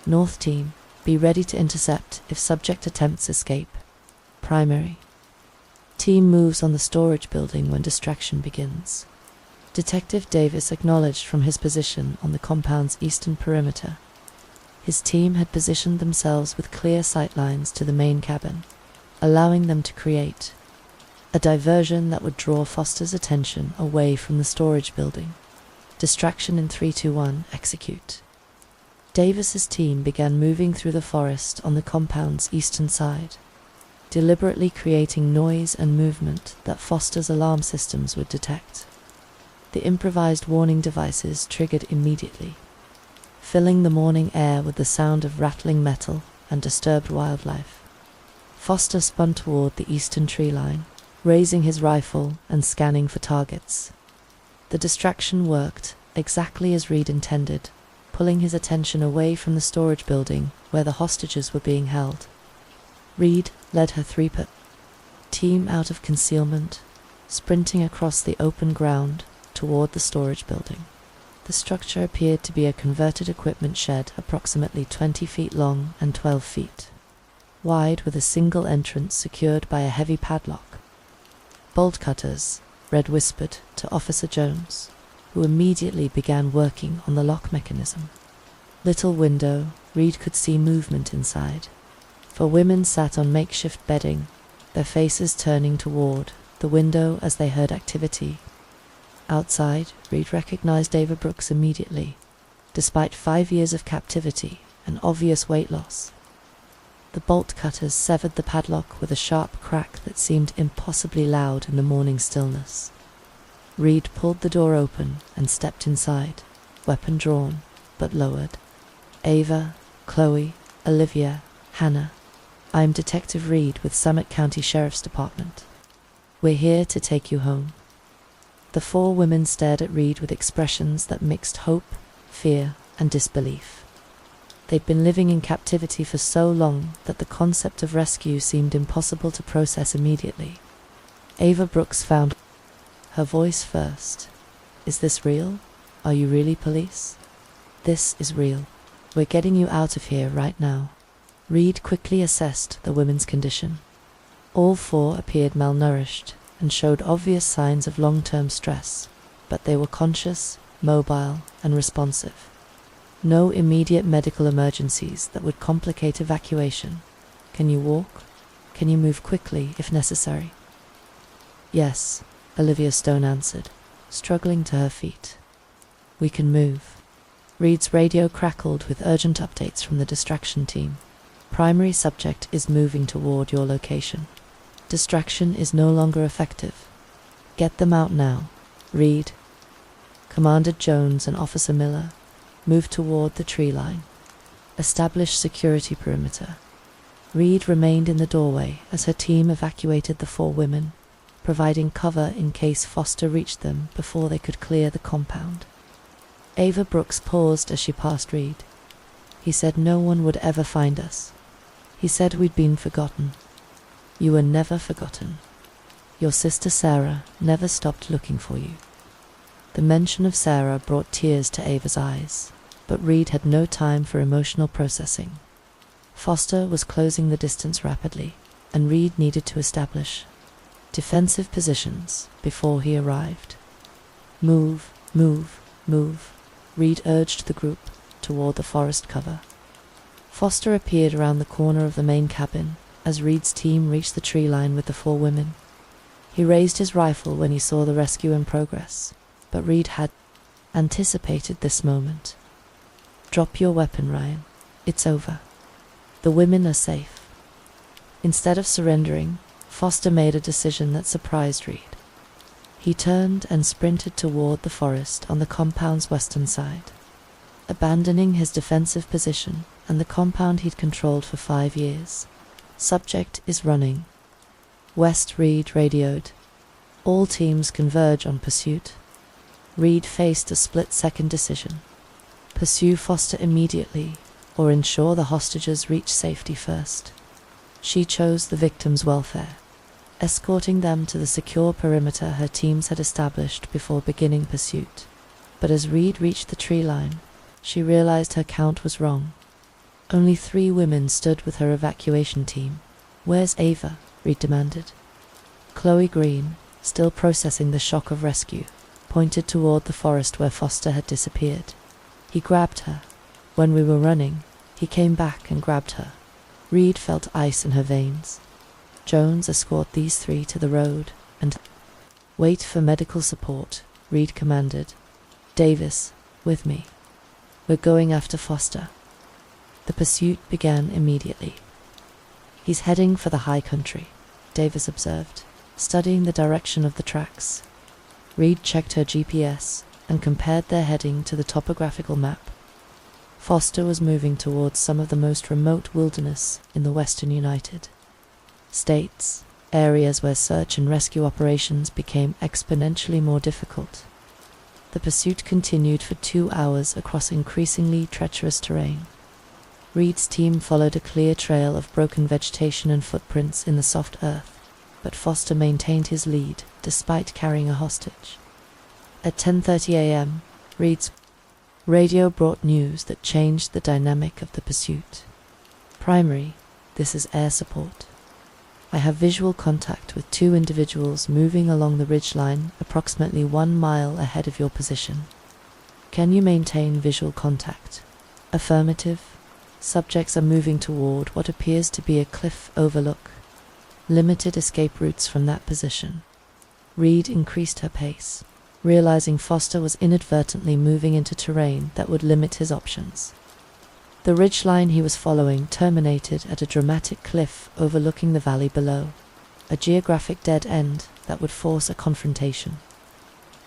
S1: North team, be ready to intercept if subject attempts escape. Primary. Team moves on the storage building when distraction begins. Detective Davis acknowledged from his position on the compound's eastern perimeter. His team had positioned themselves with clear sightlines to the main cabin, allowing them to create a diversion that would draw Foster's attention away from the storage building. Distraction in 3, 2, 1, execute. Davis's team began moving through the forest on the compound's eastern side, deliberately creating noise and movement that Foster's alarm systems would detect. The improvised warning devices triggered immediately, filling the morning air with the sound of rattling metal and disturbed wildlife. Foster spun toward the eastern tree line, raising his rifle and scanning for targets. The distraction worked exactly as Reed intended, pulling his attention away from the storage building where the hostages were being held. Reed led her team out of concealment, sprinting across the open ground toward the storage building. The structure appeared to be a converted equipment shed approximately 20 feet long and 12 feet wide, with a single entrance secured by a heavy padlock. Bolt cutters, Red whispered to Officer Jones, who immediately began working on the lock mechanism. Little window, Reed could see movement inside. 4 women sat on makeshift bedding, their faces turning toward the window as they heard activity. Outside, Reed recognized Ava Brooks immediately, despite 5 years of captivity and obvious weight loss. The bolt cutters severed the padlock with a sharp crack that seemed impossibly loud in the morning stillness. Reed pulled the door open and stepped inside, weapon drawn, but lowered. Ava, Chloe, Olivia, Hannah. I'm Detective Reed with Summit County Sheriff's Department. We're here to take you home. The 4 women stared at Reed with expressions that mixed hope, fear, and disbelief. They'd been living in captivity for so long that the concept of rescue seemed impossible to process immediately. Ava Brooks found her voice first. Is this real? Are you really police? This is real. We're getting you out of here right now. Reed quickly assessed the women's condition. All 4 appeared malnourished and showed obvious signs of long-term stress, but they were conscious, mobile, and responsive. No immediate medical emergencies that would complicate evacuation. Can you walk? Can you move quickly if necessary? Yes, Olivia Stone answered, struggling to her feet. We can move. Reed's radio crackled with urgent updates from the distraction team. Primary subject is moving toward your location. Distraction is no longer effective. Get them out now. Reed, Commander Jones and Officer Miller, move toward the tree line. Establish security perimeter. Reed remained in the doorway as her team evacuated the 4 women, providing cover in case Foster reached them before they could clear the compound. Ava Brooks paused as she passed Reed. He said no one would ever find us. He said we'd been forgotten. You were never forgotten. Your sister Sarah never stopped looking for you. The mention of Sarah brought tears to Ava's eyes, but Reed had no time for emotional processing. Foster was closing the distance rapidly, and Reed needed to establish defensive positions before he arrived. Move, move, move, Reed urged the group toward the forest cover. Foster appeared around the corner of the main cabin as Reed's team reached the tree line with the 4 women. He raised his rifle when he saw the rescue in progress, but Reed had anticipated this moment. Drop your weapon, Ryan. It's over. The women are safe. Instead of surrendering, Foster made a decision that surprised Reed. He turned and sprinted toward the forest on the compound's western side, abandoning his defensive position and the compound he'd controlled for 5 years. Subject is running. West, Reed radioed. All teams converge on pursuit. Reed faced a split-second decision. Pursue Foster immediately, or ensure the hostages reach safety first. She chose the victims' welfare, escorting them to the secure perimeter her teams had established before beginning pursuit. But as Reed reached the tree line, she realized her count was wrong. Only 3 women stood with her evacuation team. Where's Ava? Reed demanded. Chloe Green, still processing the shock of rescue, pointed toward the forest where Foster had disappeared. He grabbed her. When we were running, he came back and grabbed her. Reed felt ice in her veins. Jones, escort these 3 to the road and wait for medical support, Reed commanded. Davis, with me. We're going after Foster. The pursuit began immediately. He's heading for the high country, Davis observed, studying the direction of the tracks. Reed checked her GPS and compared their heading to the topographical map. Foster was moving towards some of the most remote wilderness in the western United States, areas where search and rescue operations became exponentially more difficult. The pursuit continued for 2 hours across increasingly treacherous terrain. Reed's team followed a clear trail of broken vegetation and footprints in the soft earth, but Foster maintained his lead despite carrying a hostage. At 10:30 a.m., Reed's radio brought news that changed the dynamic of the pursuit. Primary, this is air support. I have visual contact with 2 individuals moving along the ridgeline approximately 1 mile ahead of your position. Can you maintain visual contact? Affirmative. Subjects are moving toward what appears to be a cliff overlook. Limited escape routes from that position. Reed increased her pace, realizing Foster was inadvertently moving into terrain that would limit his options. The ridgeline he was following terminated at a dramatic cliff overlooking the valley below, a geographic dead end that would force a confrontation.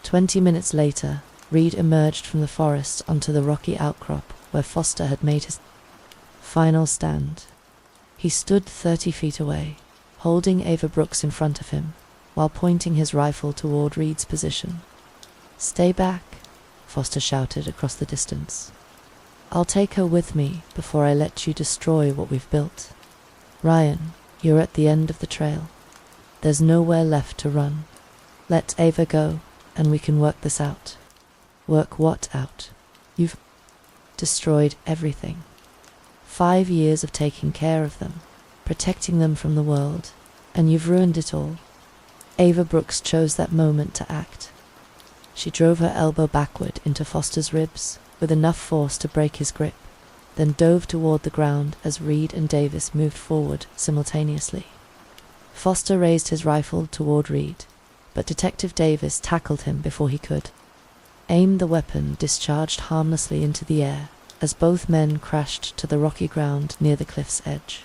S1: 20 minutes later, Reed emerged from the forest onto the rocky outcrop where Foster had made his final stand. He stood 30 feet away, holding Ava Brooks in front of him, while pointing his rifle toward Reed's position. "Stay back," Foster shouted across the distance. "I'll take her with me before I let you destroy what we've built. Ryan, you're at the end of the trail. There's nowhere left to run. Let Ava go, and we can work this out." "Work what out? You've destroyed everything. 5 years of taking care of them, protecting them from the world, and you've ruined it all." Ava Brooks chose that moment to act. She drove her elbow backward into Foster's ribs with enough force to break his grip, then dove toward the ground as Reed and Davis moved forward simultaneously. Foster raised his rifle toward Reed. but Detective Davis tackled him before he could. Aimed the weapon discharged harmlessly into the air as both men crashed to the rocky ground near the cliff's edge.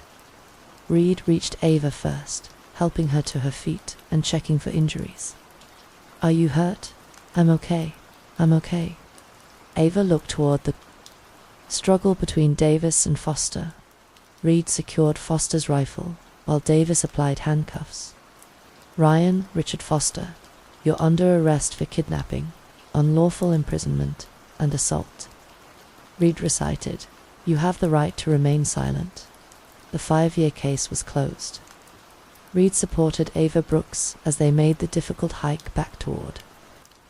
S1: Reed reached Ava first, helping her to her feet and checking for injuries. "Are you hurt?" I'm okay. Ava looked toward the struggle between Davis and Foster. Reed secured Foster's rifle, while Davis applied handcuffs. "Ryan Richard Foster, you're under arrest for kidnapping, unlawful imprisonment, and assault." Reed recited, "You have the right to remain silent." The 5-year case was closed. Reed supported Ava Brooks as they made the difficult hike back toward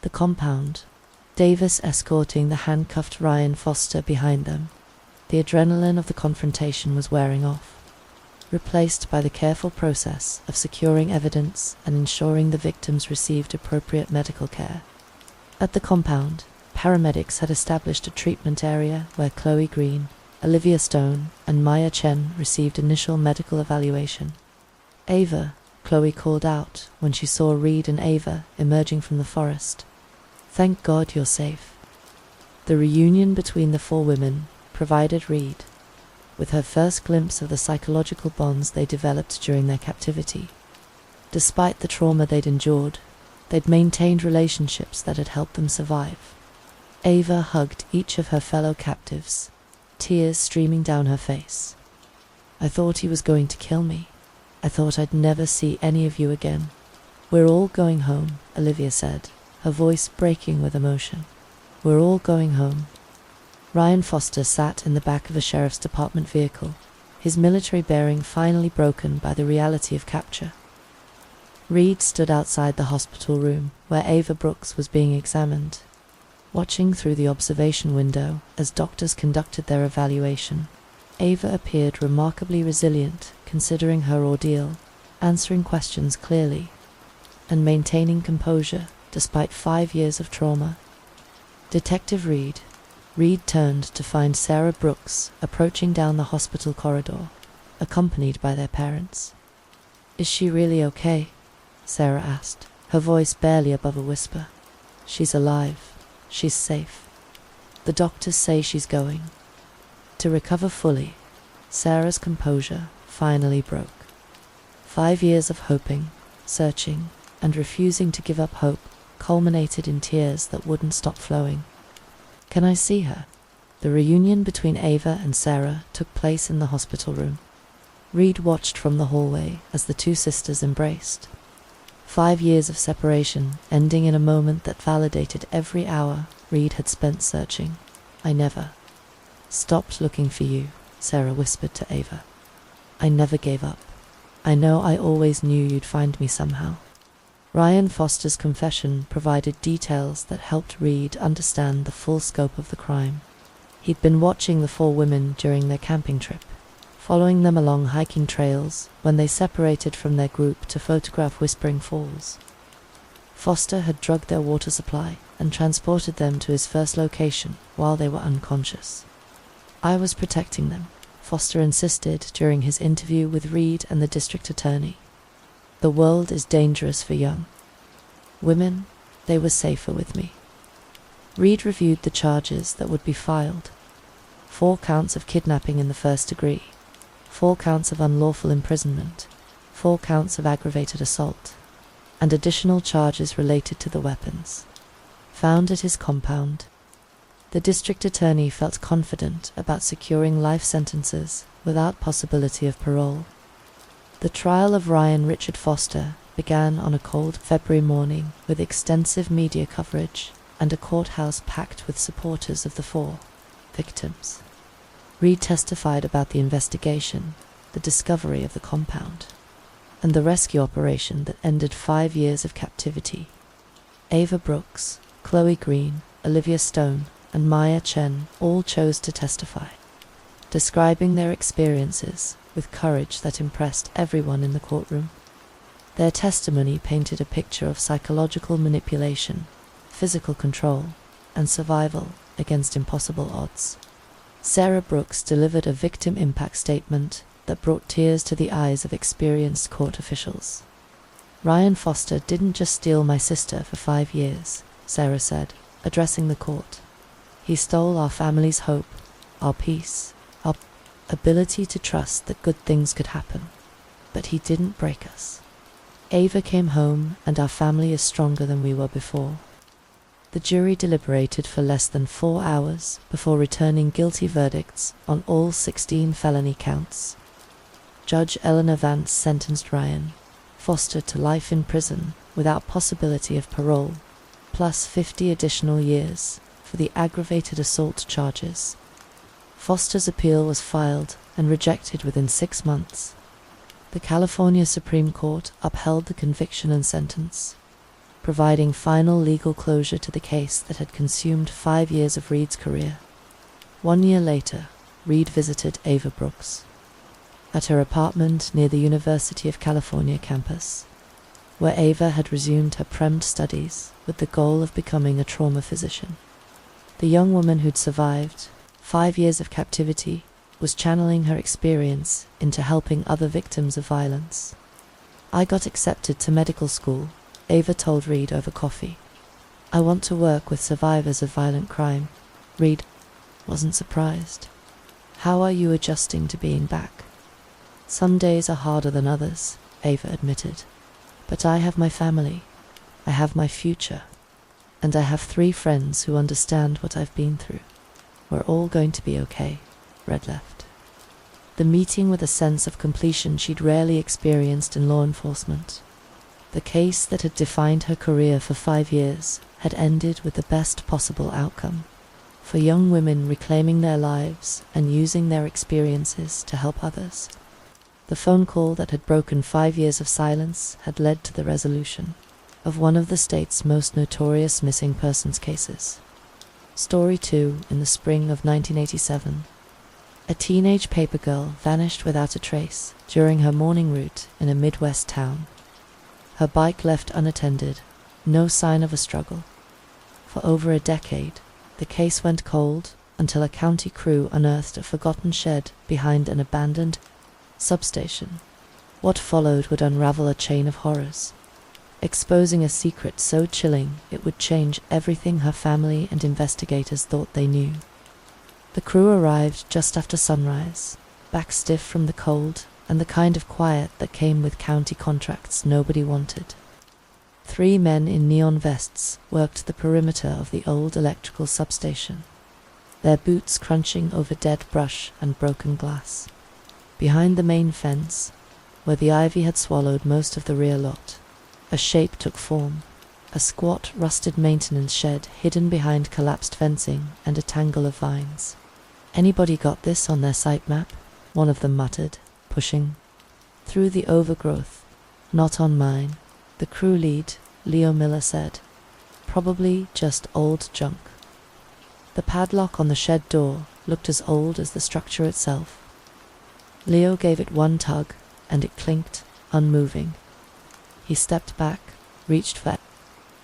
S1: the compound, Davis escorting the handcuffed Ryan Foster behind them. The adrenaline of the confrontation was wearing off, replaced by the careful process of securing evidence and ensuring the victims received appropriate medical care. At the compound, paramedics had established a treatment area where Chloe Green, Olivia Stone, and Maya Chen received initial medical evaluation. "Ava," Chloe called out when she saw Reed and Ava emerging from the forest. "Thank God you're safe." The reunion between the 4 women provided Reed with her first glimpse of the psychological bonds they developed during their captivity. Despite the trauma they'd endured, they'd maintained relationships that had helped them survive. Ava hugged each of her fellow captives, tears streaming down her face. "I thought he was going to kill me. I thought I'd never see any of you again." "We're all going home," Olivia said, her voice breaking with emotion. "We're all going home." Ryan Foster sat in the back of a sheriff's department vehicle, his military bearing finally broken by the reality of capture. Reed stood outside the hospital room where Ava Brooks was being examined, watching through the observation window as doctors conducted their evaluation. Ava appeared remarkably resilient considering her ordeal, answering questions clearly and maintaining composure despite 5 years of trauma. Detective Reed turned to find Sarah Brooks approaching down the hospital corridor, accompanied by their parents. "Is she really okay?" Sarah asked, her voice barely above a whisper. "She's alive. She's safe. The doctors say she's going to recover fully." Sarah's composure finally broke. 5 years of hoping, searching, and refusing to give up hope culminated in tears that wouldn't stop flowing. "Can I see her?" The reunion between Ava and Sarah took place in the hospital room. Reed watched from the hallway as the 2 sisters embraced. 5 years of separation ending in a moment that validated every hour Reed had spent searching. "I never stopped looking for you," Sarah whispered to Ava. "I never gave up. I know I always knew you'd find me somehow." Ryan Foster's confession provided details that helped Reed understand the full scope of the crime. He'd been watching the 4 women during their camping trip, following them along hiking trails when they separated from their group to photograph Whispering Falls. Foster had drugged their water supply and transported them to his first location while they were unconscious. "I was protecting them," Foster insisted during his interview with Reed and the district attorney. "The world is dangerous for young women. They were safer with me." Reed reviewed the charges that would be filed. 4 counts of kidnapping in the 1st degree, 4 counts of unlawful imprisonment, 4 counts of aggravated assault, and additional charges related to the weapons found at his compound. The district attorney felt confident about securing life sentences without possibility of parole. The trial of Ryan Richard Foster began on a cold February morning with extensive media coverage and a courthouse packed with supporters of the 4 victims. Reed testified about the investigation, the discovery of the compound, and the rescue operation that ended 5 years of captivity. Ava Brooks, Chloe Green, Olivia Stone, and Maya Chen all chose to testify, describing their experiences with courage that impressed everyone in the courtroom. Their testimony painted a picture of psychological manipulation, physical control, and survival against impossible odds. Sarah Brooks delivered a victim impact statement that brought tears to the eyes of experienced court officials. Ryan Foster didn't just steal my sister for 5 years, Sarah said, addressing the court. He stole our family's hope, our peace, our ability to trust that good things could happen. But he didn't break us. Ava came home, and our family is stronger than we were before. The jury deliberated for less than 4 hours before returning guilty verdicts on all 16 felony counts. Judge Eleanor Vance sentenced Ryan Foster to life in prison without possibility of parole, plus 50 additional years for the aggravated assault charges. Foster's appeal was filed and rejected within 6 months. The California Supreme Court upheld the conviction and sentence, providing final legal closure to the case that had consumed 5 years of Reed's career. 1 year later, Reed visited Ava Brooks at her apartment near the University of California campus, where Ava had resumed her premed studies with the goal of becoming a trauma physician. The young woman who'd survived 5 years of captivity was channeling her experience into helping other victims of violence. "I got accepted to medical school," Ava told Reed over coffee. "I want to work with survivors of violent crime." Reed wasn't surprised. "How are you adjusting to being back?" "Some days are harder than others," Ava admitted. "But I have my family, I have my future, and I have 3 friends who understand what I've been through. We're all going to be okay." Red left the meeting with a sense of completion she'd rarely experienced in law enforcement. The case that had defined her career for 5 years had ended with the best possible outcome, for young women reclaiming their lives and using their experiences to help others. The phone call that had broken 5 years of silence had led to the resolution of one of the state's most notorious missing persons cases. Story 2. In the spring of 1987, a teenage paper girl vanished without a trace during her morning route in a Midwest town. Her bike left unattended, no sign of a struggle. For over a decade, the case went cold until a county crew unearthed a forgotten shed behind an abandoned substation. What followed would unravel a chain of horrors, exposing a secret so chilling it would change everything her family and investigators thought they knew. The crew arrived just after sunrise, back stiff from the cold and the kind of quiet that came with county contracts nobody wanted. 3 men in neon vests worked the perimeter of the old electrical substation, their boots crunching over dead brush and broken glass. Behind the main fence, where the ivy had swallowed most of the rear lot, a shape took form, a squat, rusted maintenance shed hidden behind collapsed fencing and a tangle of vines. "Anybody got this on their site map?" one of them muttered, pushing through the overgrowth. "Not on mine," the crew lead, Leo Miller, said. "Probably just old junk." The padlock on the shed door looked as old as the structure itself. Leo gave it one tug, and it clinked, unmoving. He stepped back, reached for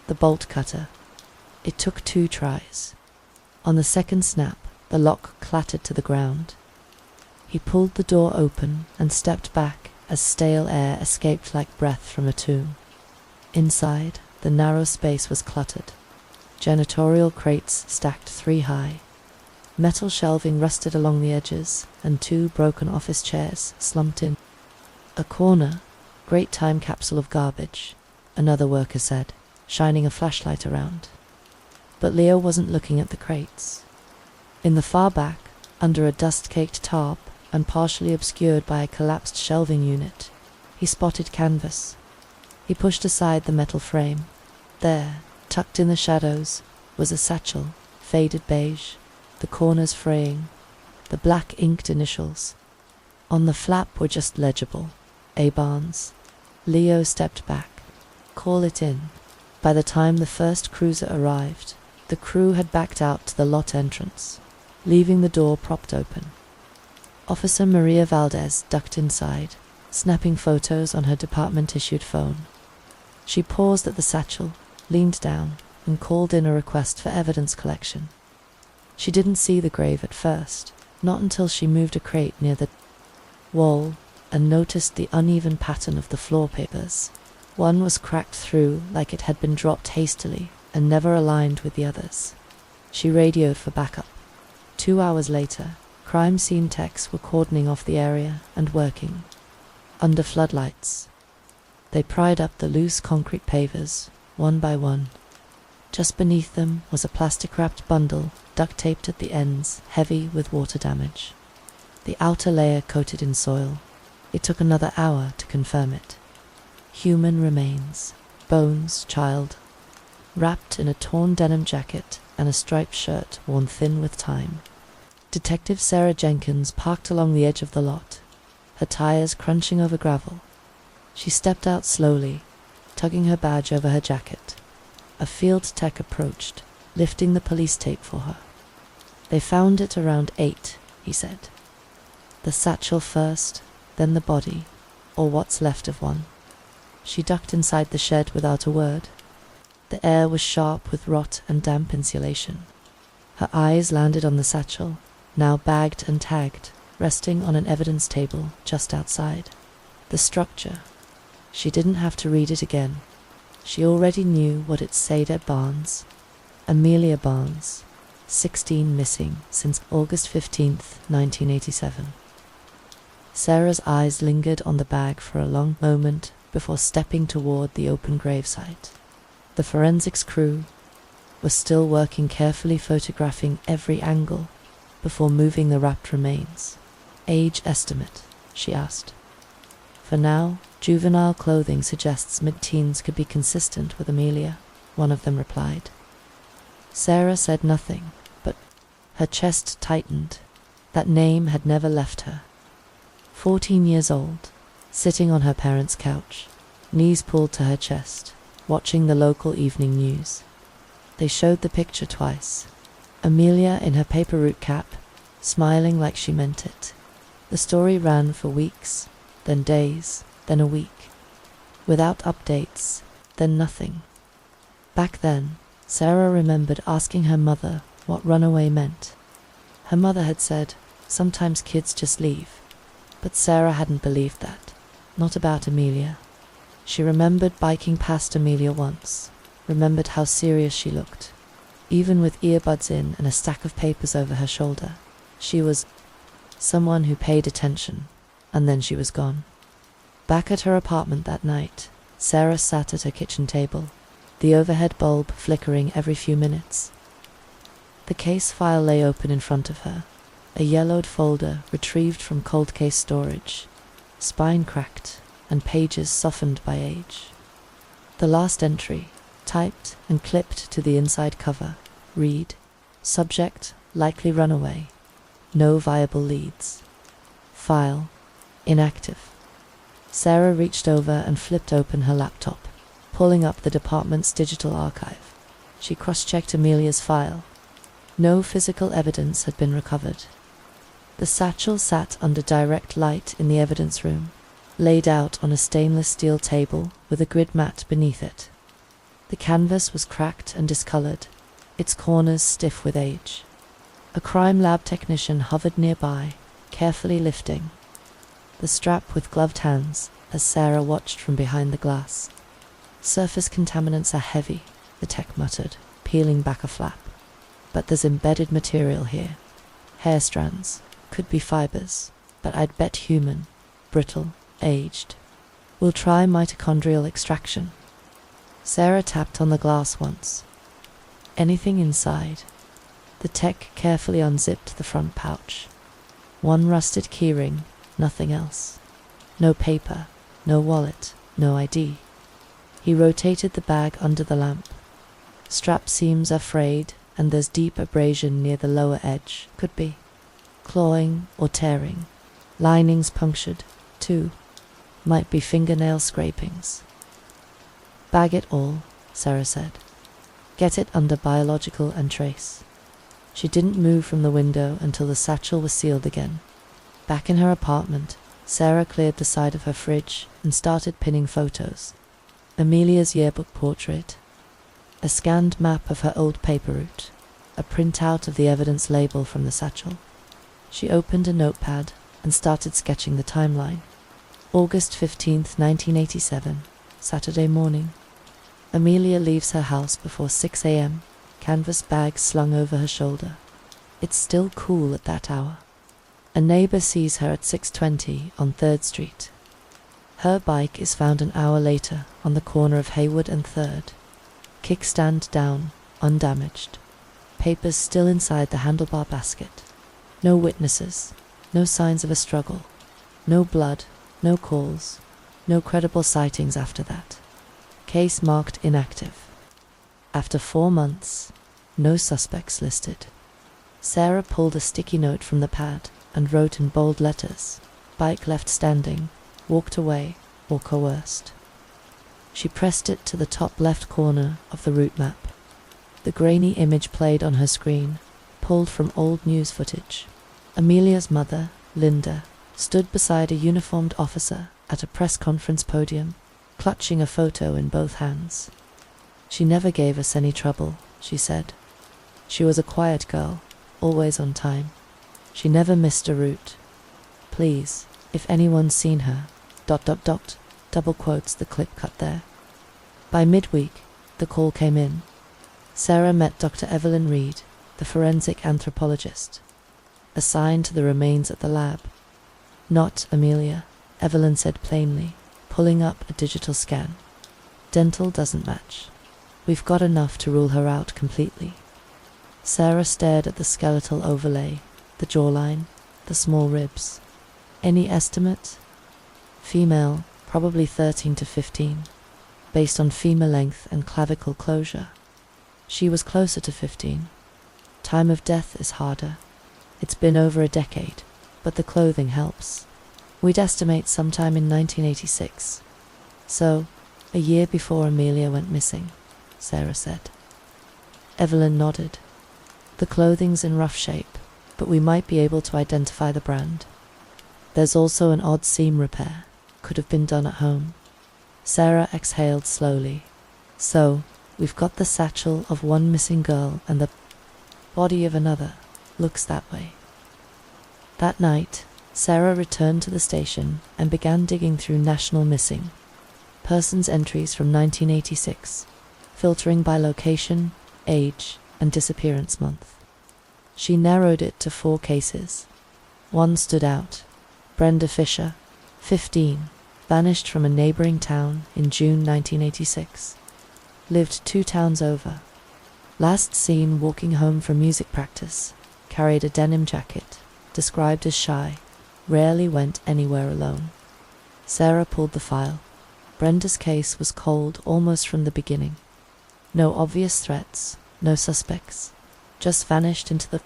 S1: the bolt cutter. It took 2 tries. On the second snap, the lock clattered to the ground. He pulled the door open and stepped back as stale air escaped like breath from a tomb. Inside, the narrow space was cluttered. Janitorial crates stacked 3 high. Metal shelving rusted along the edges, and 2 broken office chairs slumped in a corner. "Great time capsule of garbage," another worker said, shining a flashlight around. But Leo wasn't looking at the crates. In the far back, under a dust-caked tarp and partially obscured by a collapsed shelving unit, he spotted canvas. He pushed aside the metal frame. There, tucked in the shadows, was a satchel, faded beige, the corners fraying, the black inked initials. On the flap were just legible, A. Barnes. Leo stepped back. "Call it in." By the time the first cruiser arrived, the crew had backed out to the lot entrance, leaving the door propped open. Officer Maria Valdez ducked inside, snapping photos on her department-issued phone. She paused at the satchel, leaned down, and called in a request for evidence collection. She didn't see the grave at first, not until she moved a crate near the wall and noticed the uneven pattern of the floor papers. One was cracked through like it had been dropped hastily and never aligned with the others. She radioed for backup. 2 hours later, crime scene techs were cordoning off the area and working under floodlights. They pried up the loose concrete pavers, one by one. Just beneath them was a plastic-wrapped bundle, duct-taped at the ends, heavy with water damage. The outer layer coated in soil. It took another hour to confirm it. Human remains, bones, child, wrapped in a torn denim jacket and a striped shirt worn thin with time. Detective Sarah Jenkins parked along the edge of the lot, her tires crunching over gravel. She stepped out slowly, tugging her badge over her jacket. A field tech approached, lifting the police tape for her. They found it around 8, he said. The satchel first, then the body, or what's left of one. She ducked inside the shed without a word. The air was sharp with rot and damp insulation. Her eyes landed on the satchel, now bagged and tagged, resting on an evidence table just outside. The structure. She didn't have to read it again. She already knew what it said at Barnes. Amelia Barnes, 16 missing since August 15th, 1987. Sarah's eyes lingered on the bag for a long moment before stepping toward the open gravesite. The forensics crew was still working carefully, photographing every angle before moving the wrapped remains. Age estimate, she asked. For now, juvenile clothing suggests mid-teens could be consistent with Amelia, one of them replied. Sarah said nothing, but her chest tightened. That name had never left her. 14 years old, sitting on her parents' couch, knees pulled to her chest, watching the local evening news. They showed the picture twice. Amelia in her paper route cap, smiling like she meant it. The story ran for weeks, then days, then a week. Without updates, then nothing. Back then, Sarah remembered asking her mother what runaway meant. Her mother had said, sometimes kids just leave. But Sarah hadn't believed that. Not about Amelia. She remembered biking past Amelia once, remembered how serious she looked. Even with earbuds in and a stack of papers over her shoulder, she was someone who paid attention, and then she was gone. Back at her apartment that night, Sarah sat at her kitchen table, the overhead bulb flickering every few minutes. The case file lay open in front of her, a yellowed folder retrieved from cold case storage, spine cracked and pages softened by age. The last entry, typed and clipped to the inside cover, read, subject, likely runaway, no viable leads. File, inactive. Sarah reached over and flipped open her laptop, pulling up the department's digital archive. She cross-checked Amelia's file. No physical evidence had been recovered. The satchel sat under direct light in the evidence room, laid out on a stainless steel table with a grid mat beneath it. The canvas was cracked and discolored, its corners stiff with age. A crime lab technician hovered nearby, carefully lifting the strap with gloved hands as Sarah watched from behind the glass. Surface contaminants are heavy, the tech muttered, peeling back a flap. But there's embedded material here. Hair strands. Could be fibers, but I'd bet human, brittle, aged. We'll try mitochondrial extraction. Sarah tapped on the glass once. Anything inside? The tech carefully unzipped the front pouch. One rusted keyring, nothing else. No paper, no wallet, no ID. He rotated the bag under the lamp. Strap seams are frayed, and there's deep abrasion near the lower edge. Could be clawing or tearing. Linings punctured, too. Might be fingernail scrapings. Bag it all, Sarah said. Get it under biological and trace. She didn't move from the window until the satchel was sealed again. Back in her apartment, Sarah cleared the side of her fridge and started pinning photos. Amelia's yearbook portrait, a scanned map of her old paper route, a printout of the evidence label from the satchel. She opened a notepad and started sketching the timeline. August 15th, 1987, Saturday morning. Amelia leaves her house before 6 a.m., canvas bag slung over her shoulder. It's still cool at that hour. A neighbor sees her at 6:20 on 3rd Street. Her bike is found an hour later on the corner of Hayward and 3rd. Kickstand down, undamaged. Papers still inside the handlebar basket. No witnesses, no signs of a struggle. No blood, no calls, no credible sightings after that. Case marked inactive. After 4 months, no suspects listed. Sarah pulled a sticky note from the pad and wrote in bold letters, "Bike left standing, walked away, or coerced." She pressed it to the top left corner of the route map. The grainy image played on her screen, pulled from old news footage. Amelia's mother, Linda, stood beside a uniformed officer at a press conference podium, clutching a photo in both hands. "She never gave us any trouble," she said. "She was a quiet girl, always on time. She never missed a route. Please, if anyone's seen her, ... double quotes the clip cut there. By midweek, the call came in. Sarah met Dr. Evelyn Reed, the forensic anthropologist, assigned to the remains at the lab. "Not Amelia," Evelyn said plainly, pulling up a digital scan. "Dental doesn't match. We've got enough to rule her out completely." Sarah stared at the skeletal overlay, the jawline, the small ribs. "Any estimate?" "Female, probably 13 to 15, based on femur length and clavicle closure." She was closer to 15. Time of death is harder. It's been over a decade, but the clothing helps. We'd estimate sometime in 1986. So, a year before Amelia went missing, Sarah said. Evelyn nodded. "The clothing's in rough shape, but we might be able to identify the brand. There's also an odd seam repair. Could have been done at home." Sarah exhaled slowly. "So, we've got the satchel of one missing girl and the body of another. Looks that way." That night, Sarah returned to the station and began digging through National Missing Persons entries from 1986, filtering by location, age, and disappearance month. She narrowed it to 4 cases. One stood out. Brenda Fisher, 15, vanished from a neighboring town in June 1986. Lived 2 towns over. Last seen walking home from music practice. Carried a denim jacket. Described as shy. Rarely went anywhere alone. Sarah pulled the file. Brenda's case was cold almost from the beginning. No obvious threats, no suspects. Just vanished into the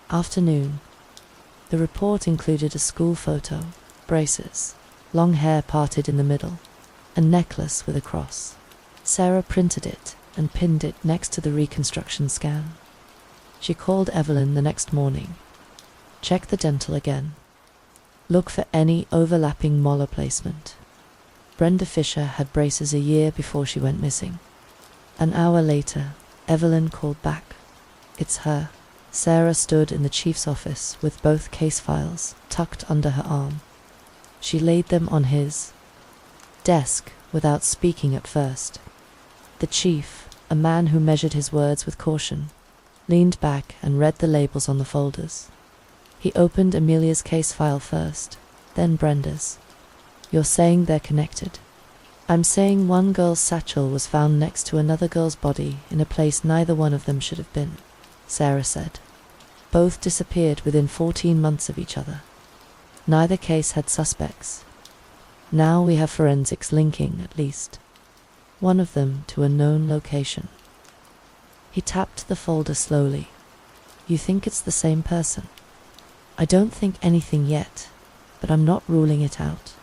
S1: afternoon. The report included a school photo, braces, long hair parted in the middle, a necklace with a cross. Sarah printed it and pinned it next to the reconstruction scan. She called Evelyn the next morning. "Check the dental again. Look for any overlapping molar placement." Brenda Fisher had braces a year before she went missing. An hour later, Evelyn called back. "It's her." Sarah stood in the chief's office with both case files tucked under her arm. She laid them on his desk without speaking at first. The chief, a man who measured his words with caution, leaned back and read the labels on the folders. He opened Amelia's case file first, then Brenda's. "You're saying they're connected?" "I'm saying one girl's satchel was found next to another girl's body in a place neither one of them should have been," Sarah said. "Both disappeared within 14 months of each other. Neither case had suspects. Now we have forensics linking, at least, one of them to a known location." He tapped the folder slowly. "You think it's the same person?" "I don't think anything yet, but I'm not ruling it out."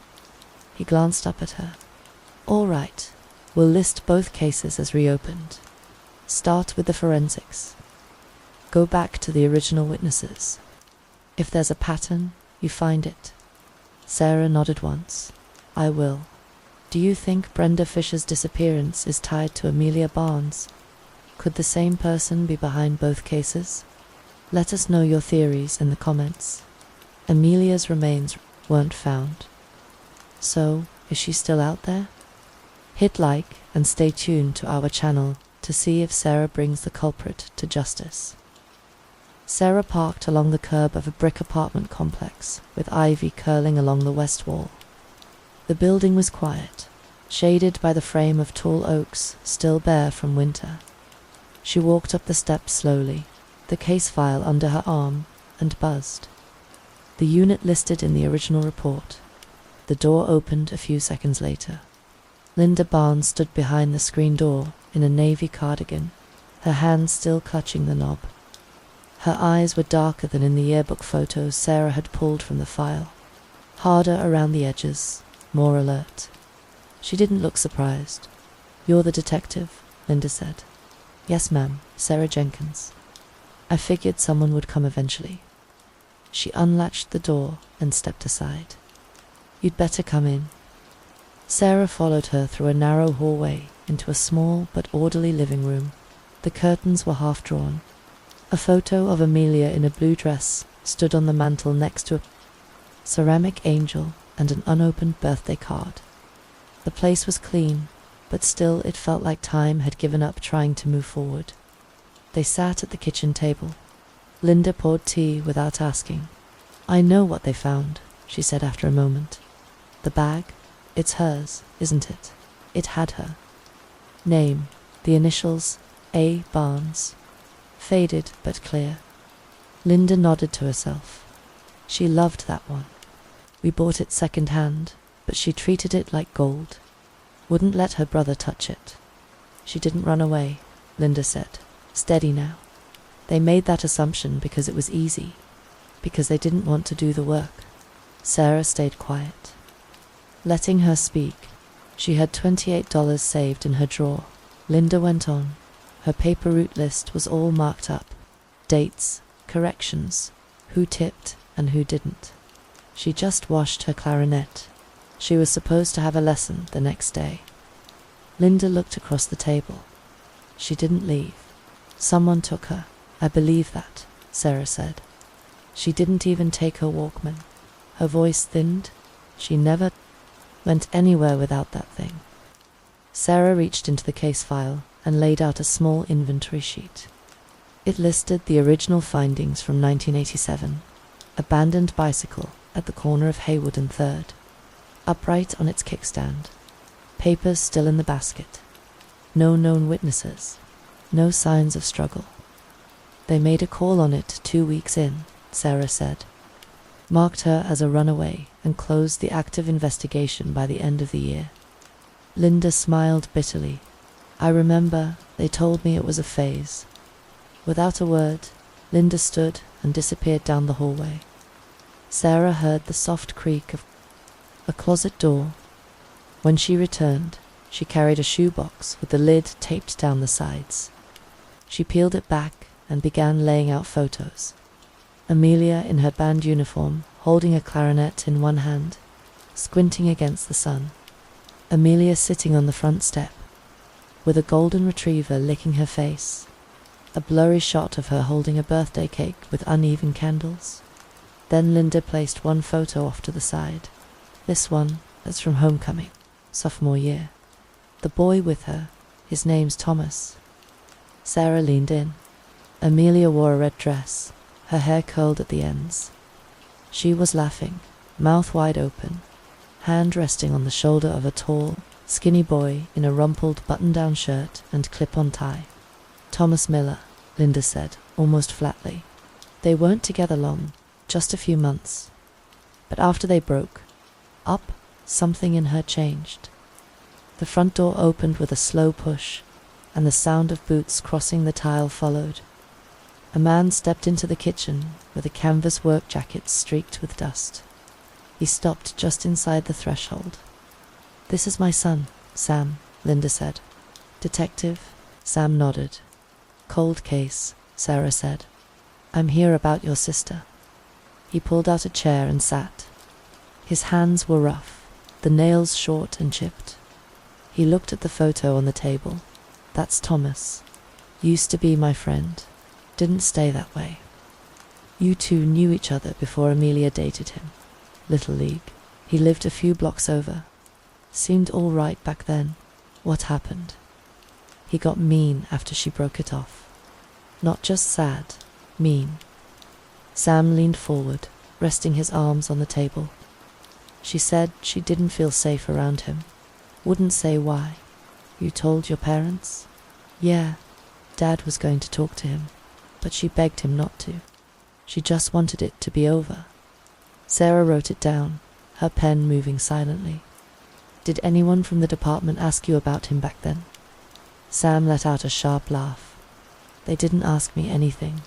S1: He glanced up at her. "All right, we'll list both cases as reopened. Start with the forensics. Go back to the original witnesses. If there's a pattern, you find it." Sarah nodded once. "I will." "Do you think Brenda Fisher's disappearance is tied to Amelia Barnes? Could the same person be behind both cases? Let us know your theories in the comments." Amelia's remains weren't found. So, is she still out there? Hit like and stay tuned to our channel to see if Sarah brings the culprit to justice. Sarah parked along the curb of a brick apartment complex with ivy curling along the west wall. The building was quiet, shaded by the frame of tall oaks still bare from winter. She walked up the steps slowly, the case file under her arm, and buzzed. The unit listed in the original report. The door opened a few seconds later. Linda Barnes stood behind the screen door in a navy cardigan, her hands still clutching the knob. Her eyes were darker than in the yearbook photos Sarah had pulled from the file, harder around the edges, more alert. She didn't look surprised. "You're the detective," Linda said. "Yes, ma'am, Sarah Jenkins. I figured someone would come eventually." She unlatched the door and stepped aside. "You'd better come in." Sarah followed her through a narrow hallway into a small but orderly living room. The curtains were half drawn. A photo of Amelia in a blue dress stood on the mantel next to a ceramic angel and an unopened birthday card. The place was clean, but still it felt like time had given up trying to move forward. They sat at the kitchen table. Linda poured tea without asking. "I know what they found," she said after a moment. "The bag? It's hers, isn't it? It had her name, the initials A. Barnes. Faded but clear." Linda nodded to herself. She loved that one. "We bought it second-hand, but she treated it like gold. Wouldn't let her brother touch it." "She didn't run away," Linda said. "Steady now. They made that assumption because it was easy, because they didn't want to do the work." Sarah stayed quiet. Letting her speak, she had $28 saved in her drawer. Linda went on. Her paper route list was all marked up. Dates, corrections, who tipped and who didn't. She just washed her clarinet. She was supposed to have a lesson the next day. Linda looked across the table. She didn't leave. "Someone took her. I believe that," Sarah said. "She didn't even take her Walkman." Her voice thinned. "She never went anywhere without that thing." Sarah reached into the case file and laid out a small inventory sheet. It listed the original findings from 1987. Abandoned bicycle at the corner of Haywood and 3rd. Upright on its kickstand. Papers still in the basket. No known witnesses. No signs of struggle. "They made a call on it 2 weeks in," Sarah said. "Marked her as a runaway and closed the active investigation by the end of the year." Linda smiled bitterly. "I remember they told me it was a phase." Without a word, Linda stood and disappeared down the hallway. Sarah heard the soft creak of a closet door. When she returned, she carried a shoebox with the lid taped down the sides. She peeled it back and began laying out photos. Amelia in her band uniform, holding a clarinet in one hand, squinting against the sun. Amelia sitting on the front step, with a golden retriever licking her face. A blurry shot of her holding a birthday cake with uneven candles. Then Linda placed one photo off to the side. This one, that's from homecoming, sophomore year. The boy with her, his name's Thomas. Sarah leaned in. Amelia wore a red dress, her hair curled at the ends. She was laughing, mouth wide open, hand resting on the shoulder of a tall, skinny boy in a rumpled button-down shirt and clip-on tie. "Thomas Miller," Linda said, almost flatly. "They weren't together long, just a few months. But after they broke up, something in her changed." The front door opened with a slow push, and the sound of boots crossing the tile followed. A man stepped into the kitchen with a canvas work jacket streaked with dust. He stopped just inside the threshold. "This is my son, Sam," Linda said. "Detective?" Sam nodded. "Cold case," Sarah said. "I'm here about your sister." He pulled out a chair and sat. His hands were rough, the nails short and chipped. He looked at the photo on the table. "That's Thomas. Used to be my friend. Didn't stay that way. You two knew each other before Amelia dated him. Little League. He lived a few blocks over. Seemed all right back then." What happened? He got mean after she broke it off. Not just sad, mean. Sam leaned forward, resting his arms on the table. She said she didn't feel safe around him. Wouldn't say why. You told your parents? Yeah, Dad was going to talk to him, but she begged him not to. She just wanted it to be over. Sarah wrote it down, her pen moving silently. Did anyone from the department ask you about him back then? Sam let out a sharp laugh. They didn't ask me anything.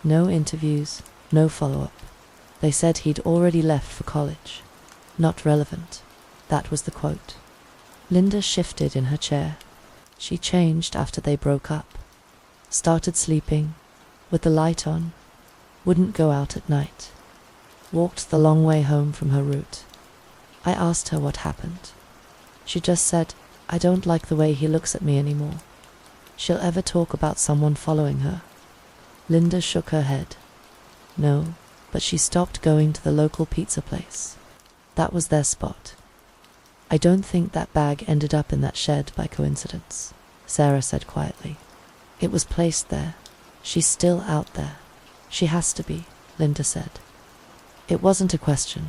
S1: No interviews, no follow-up. They said he'd already left for college. Not relevant. That was the quote. Linda shifted in her chair. She changed after they broke up. Started sleeping, with the light on. Wouldn't go out at night. Walked the long way home from her route. I asked her what happened. She just said, I don't like the way he looks at me anymore. She'll ever talk about someone following her. Linda shook her head. No, but she stopped going to the local pizza place. That was their spot. I don't think that bag ended up in that shed by coincidence, Sarah said quietly. It was placed there. She's still out there. She has to be, Linda said. It wasn't a question.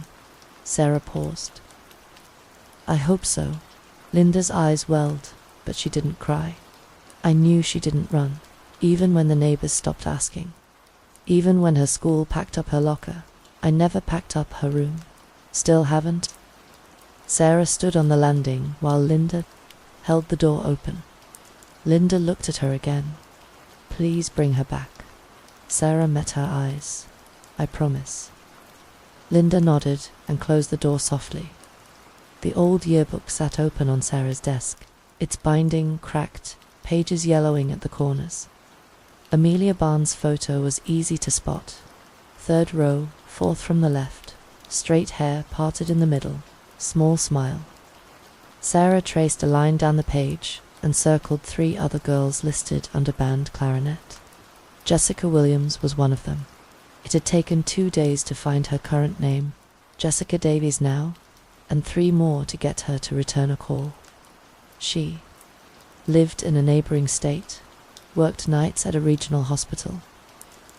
S1: Sarah paused. I hope so. Linda's eyes welled, but she didn't cry. I knew she didn't run, even when the neighbors stopped asking. Even when her school packed up her locker, I never packed up her room. Still haven't. Sarah stood on the landing while Linda held the door open. Linda looked at her again. Please bring her back. Sarah met her eyes. I promise. Linda nodded and closed the door softly. The old yearbook sat open on Sarah's desk, its binding cracked, pages yellowing at the corners. Amelia Barnes' photo was easy to spot. 3rd row, 4th from the left, straight hair parted in the middle, small smile. Sarah traced a line down the page and circled 3 other girls listed under band clarinet. Jessica Williams was one of them. It had taken 2 days to find her current name, Jessica Davies now, and 3 more to get her to return a call. She lived in a neighboring state, worked nights at a regional hospital.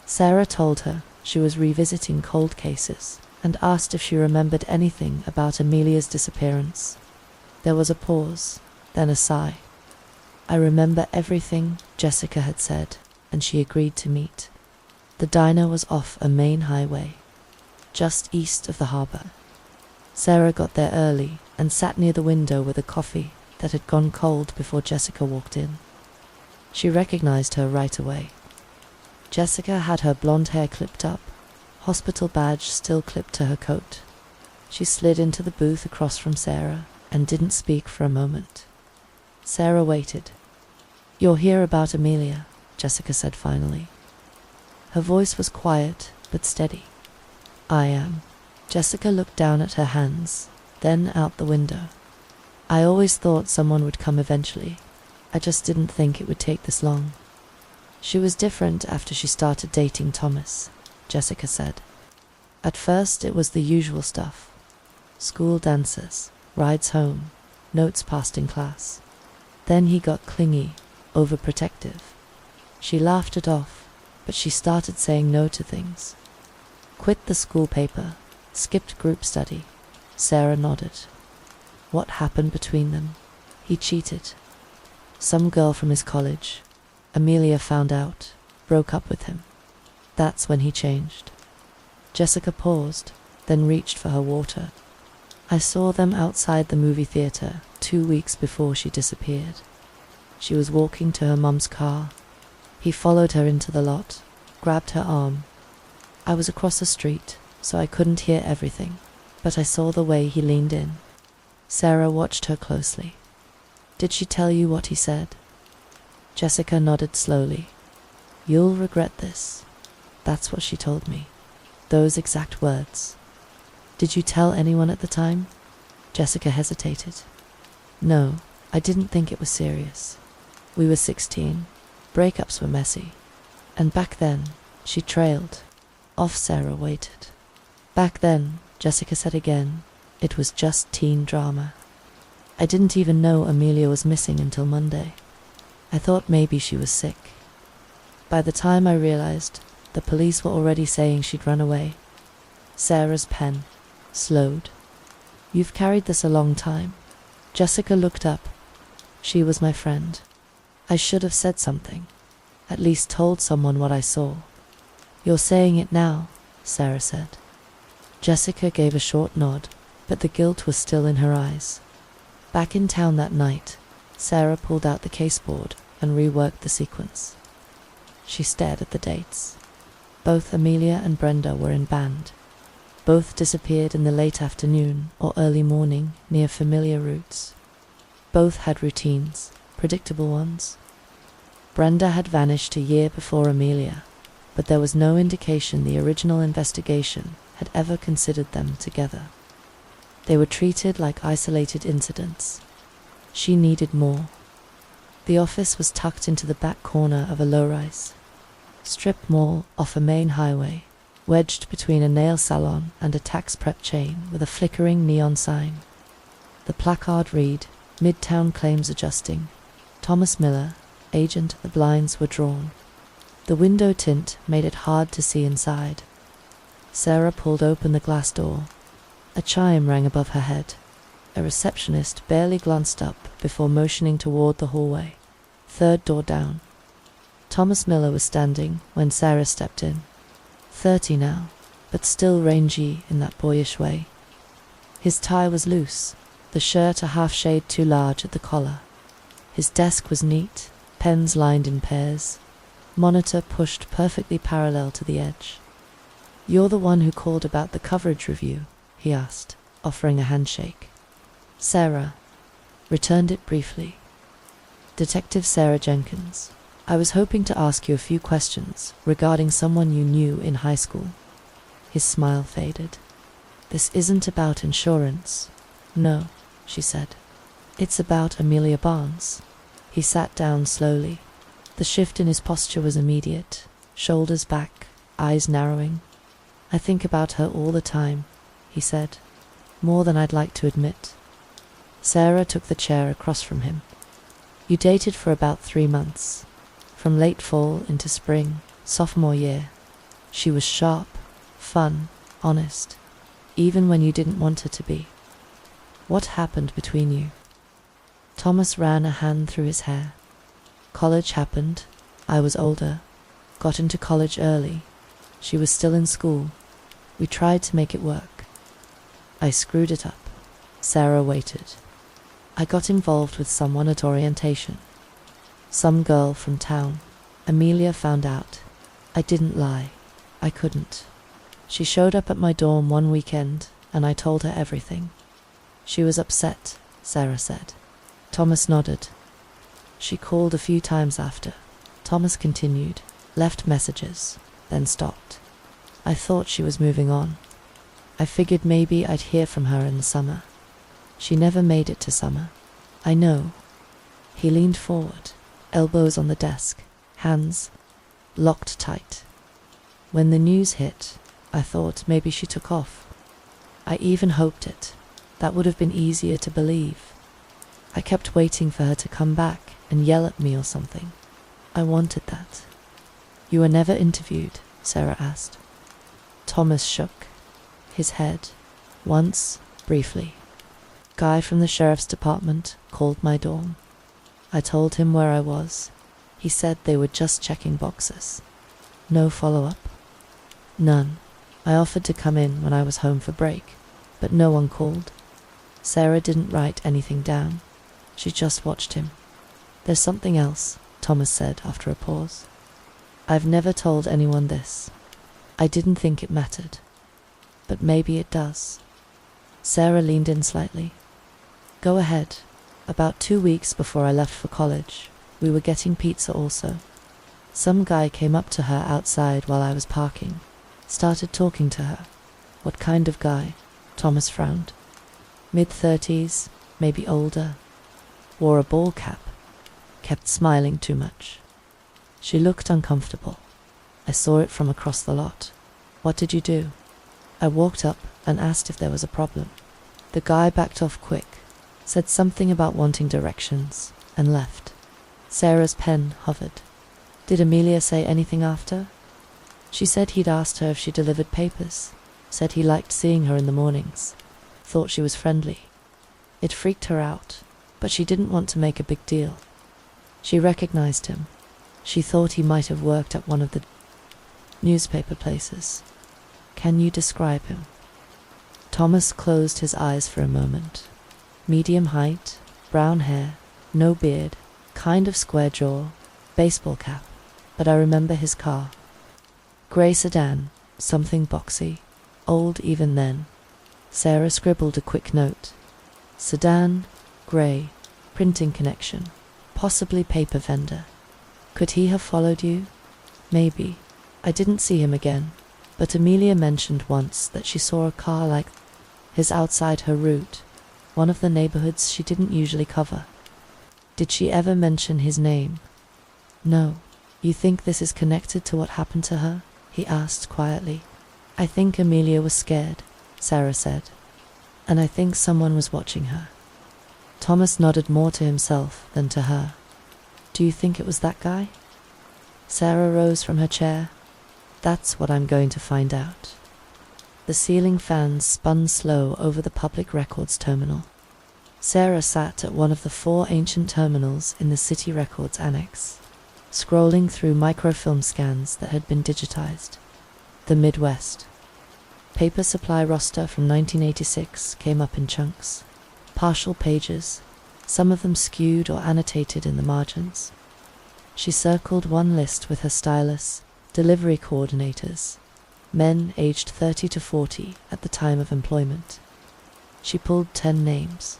S1: Sarah told her she was revisiting cold cases and asked if she remembered anything about Amelia's disappearance. There was a pause, then a sigh. I remember everything Jessica had said, and she agreed to meet. The diner was off a main highway, just east of the harbor. Sarah got there early and sat near the window with a coffee that had gone cold before Jessica walked in. She recognized her right away. Jessica had her blonde hair clipped up, hospital badge still clipped to her coat. She slid into the booth across from Sarah and didn't speak for a moment. Sarah waited. You're here about Amelia, Jessica said finally. Her voice was quiet but steady. I am. Jessica looked down at her hands, then out the window. I always thought someone would come eventually. I just didn't think it would take this long. She was different after she started dating Thomas, Jessica said. At first it was the usual stuff. School dances, rides home, notes passed in class. Then he got clingy, overprotective. She laughed it off, but she started saying no to things. Quit the school paper, skipped group study. Sarah nodded. What happened between them? He cheated. Some girl from his college, Amelia, found out, broke up with him. That's when he changed. Jessica paused, then reached for her water. I saw them outside the movie theater 2 weeks before she disappeared. She was walking to her mum's car. He followed her into the lot, grabbed her arm. I was across the street, so I couldn't hear everything, but I saw the way he leaned in. Sarah watched her closely. Did she tell you what he said? Jessica nodded slowly. You'll regret this. That's what she told me. Those exact words. Did you tell anyone at the time? Jessica hesitated. No, I didn't think it was serious. We were 16. Breakups were messy. And back then, she trailed. Off. Sarah waited. Back then, Jessica said again, it was just teen drama. I didn't even know Amelia was missing until Monday. I thought maybe she was sick. By the time I realized, the police were already saying she'd run away. Sarah's pen slowed. You've carried this a long time. Jessica looked up. She was my friend. I should have said something. At least told someone what I saw. You're saying it now, Sarah said. Jessica gave a short nod, but the guilt was still in her eyes. Back in town that night, Sarah pulled out the caseboard and reworked the sequence. She stared at the dates. Both Amelia and Brenda were in band. Both disappeared in the late afternoon or early morning near familiar routes. Both had routines, predictable ones. Brenda had vanished a year before Amelia, but there was no indication the original investigation had ever considered them together. They were treated like isolated incidents. She needed more. The office was tucked into the back corner of a low-rise strip mall off a main highway, wedged between a nail salon and a tax prep chain with a flickering neon sign. The placard read, "Midtown Claims Adjusting. Thomas Miller, Agent." The blinds were drawn. The window tint made it hard to see inside. Sarah pulled open the glass door. A chime rang above her head. A receptionist barely glanced up before motioning toward the hallway. Third door down. Thomas Miller was standing when Sarah stepped in. 30 now, but still rangy in that boyish way. His tie was loose, the shirt a half shade too large at the collar. His desk was neat, pens lined in pairs, monitor pushed perfectly parallel to the edge. "You're the one who called about the coverage review?" he asked, offering a handshake. Sarah returned it briefly. "Detective Sarah Jenkins. I was hoping to ask you a few questions regarding someone you knew in high school." His smile faded. "This isn't about insurance." "No," she said. "It's about Amelia Barnes." He sat down slowly. The shift in his posture was immediate, shoulders back, eyes narrowing. "I think about her all the time," he said. "More than I'd like to admit." Sarah took the chair across from him. "You dated for about 3 months. From late fall into spring, sophomore year. She was sharp, fun, honest, even when you didn't want her to be. What happened between you?" Thomas ran a hand through his hair. "College happened. I was older. Got into college early. She was still in school. We tried to make it work. I screwed it up." Sarah waited. "I got involved with someone at orientation. Some girl from town. Amelia found out. I didn't lie. I couldn't. She showed up at my dorm one weekend, and I told her everything. She was upset," Sarah said. Thomas nodded. "She called a few times after," Thomas continued, "left messages, then stopped. I thought she was moving on. I figured maybe I'd hear from her in the summer. She never made it to summer. I know." He leaned forward, elbows on the desk, hands locked tight. "When the news hit, I thought maybe she took off. I even hoped it. That would have been easier to believe. I kept waiting for her to come back and yell at me or something. I wanted that." "You were never interviewed?" Sarah asked. Thomas shook his head. "Once, briefly. Guy from the sheriff's department called my dorm. I told him where I was. He said they were just checking boxes. No follow-up?" "None. I offered to come in when I was home for break, but no one called." Sarah didn't write anything down. She just watched him. "There's something else," Thomas said after a pause. "I've never told anyone this. I didn't think it mattered. But maybe it does." Sarah leaned in slightly. "Go ahead. About 2 weeks before I left for college, we were getting pizza also. Some guy came up to her outside while I was parking, started talking to her." "What kind of guy?" Thomas frowned. "Mid-30s, maybe older. Wore a ball cap. Kept smiling too much." She looked uncomfortable. "I saw it from across the lot." "What did you do?" "I walked up and asked if there was a problem. The guy backed off quick. said something about wanting directions, and left. Sarah's pen hovered. Did Amelia say anything after? She said he'd asked her if she delivered papers, said he liked seeing her in the mornings, thought she was friendly. It freaked her out, but she didn't want to make a big deal. She recognized him. She thought he might have worked at one of the newspaper places. Can you describe him? Thomas closed his eyes for a moment. Medium height, brown hair, no beard, kind of square jaw, baseball cap, but I remember his car. Grey sedan, something boxy, old even then. Sarah scribbled a quick note. Sedan, grey, printing connection, possibly paper vendor. Could he have followed you? Maybe. I didn't see him again, but Amelia mentioned once that she saw a car like his outside her route, one of the neighborhoods she didn't usually cover. Did she ever mention his name? No. You think this is connected to what happened to her? He asked quietly. I think Amelia was scared, Sarah said, and I think someone was watching her. Thomas nodded more to himself than to her. Do you think it was that guy? Sarah rose from her chair. That's what I'm going to find out. The ceiling fans spun slow over the public records terminal. Sarah sat at one of the 4 ancient terminals in the City Records Annex, scrolling through microfilm scans that had been digitized. The Midwest. Paper supply roster from 1986 came up in chunks. Partial pages, some of them skewed or annotated in the margins. She circled one list with her stylus, delivery coordinators, men aged 30 to 40 at the time of employment. She pulled 10 names.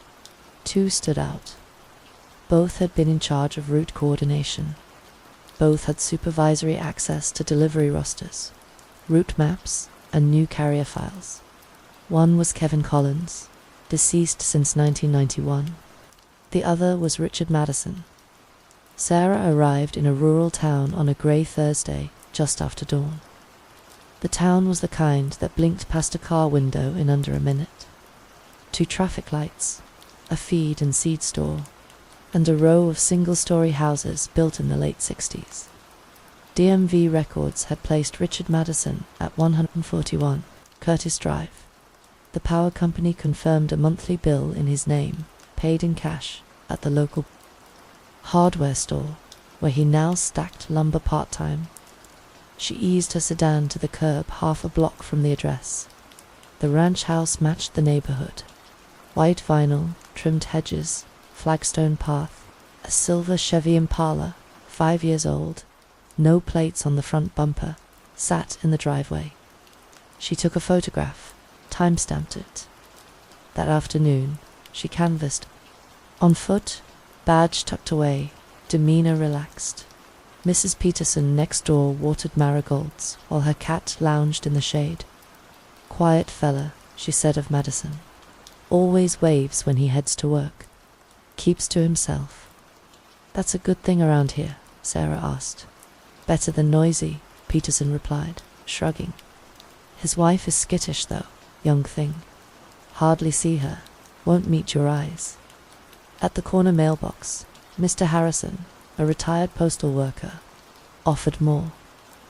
S1: 2 stood out. Both had been in charge of route coordination. Both had supervisory access to delivery rosters, route maps, and new carrier files. One was Kevin Collins, deceased since 1991. The other was Richard Madison. Sarah arrived in a rural town on a grey Thursday just after dawn. The town was the kind that blinked past a car window in under a minute. 2 traffic lights, a feed and seed store, and a row of single-story houses built in the late 60s. DMV records had placed Richard Madison at 141 Curtis Drive. The power company confirmed a monthly bill in his name, paid in cash, at the local hardware store, where he now stacked lumber part-time. She eased her sedan to the curb half a block from the address. The ranch house matched the neighborhood. White vinyl, trimmed hedges, flagstone path, a silver Chevy Impala, 5 years old, no plates on the front bumper, sat in the driveway. She took a photograph, time-stamped it. That afternoon, she canvassed. On foot, badge tucked away, demeanor relaxed. Mrs. Peterson next door watered marigolds while her cat lounged in the shade. Quiet fella, she said of Madison. Always waves when he heads to work. Keeps to himself. That's a good thing around here, Sarah asked. Better than noisy, Peterson replied, shrugging. His wife is skittish, though, young thing. Hardly see her, won't meet your eyes. At the corner mailbox, Mr. Harrison, a retired postal worker, offered more.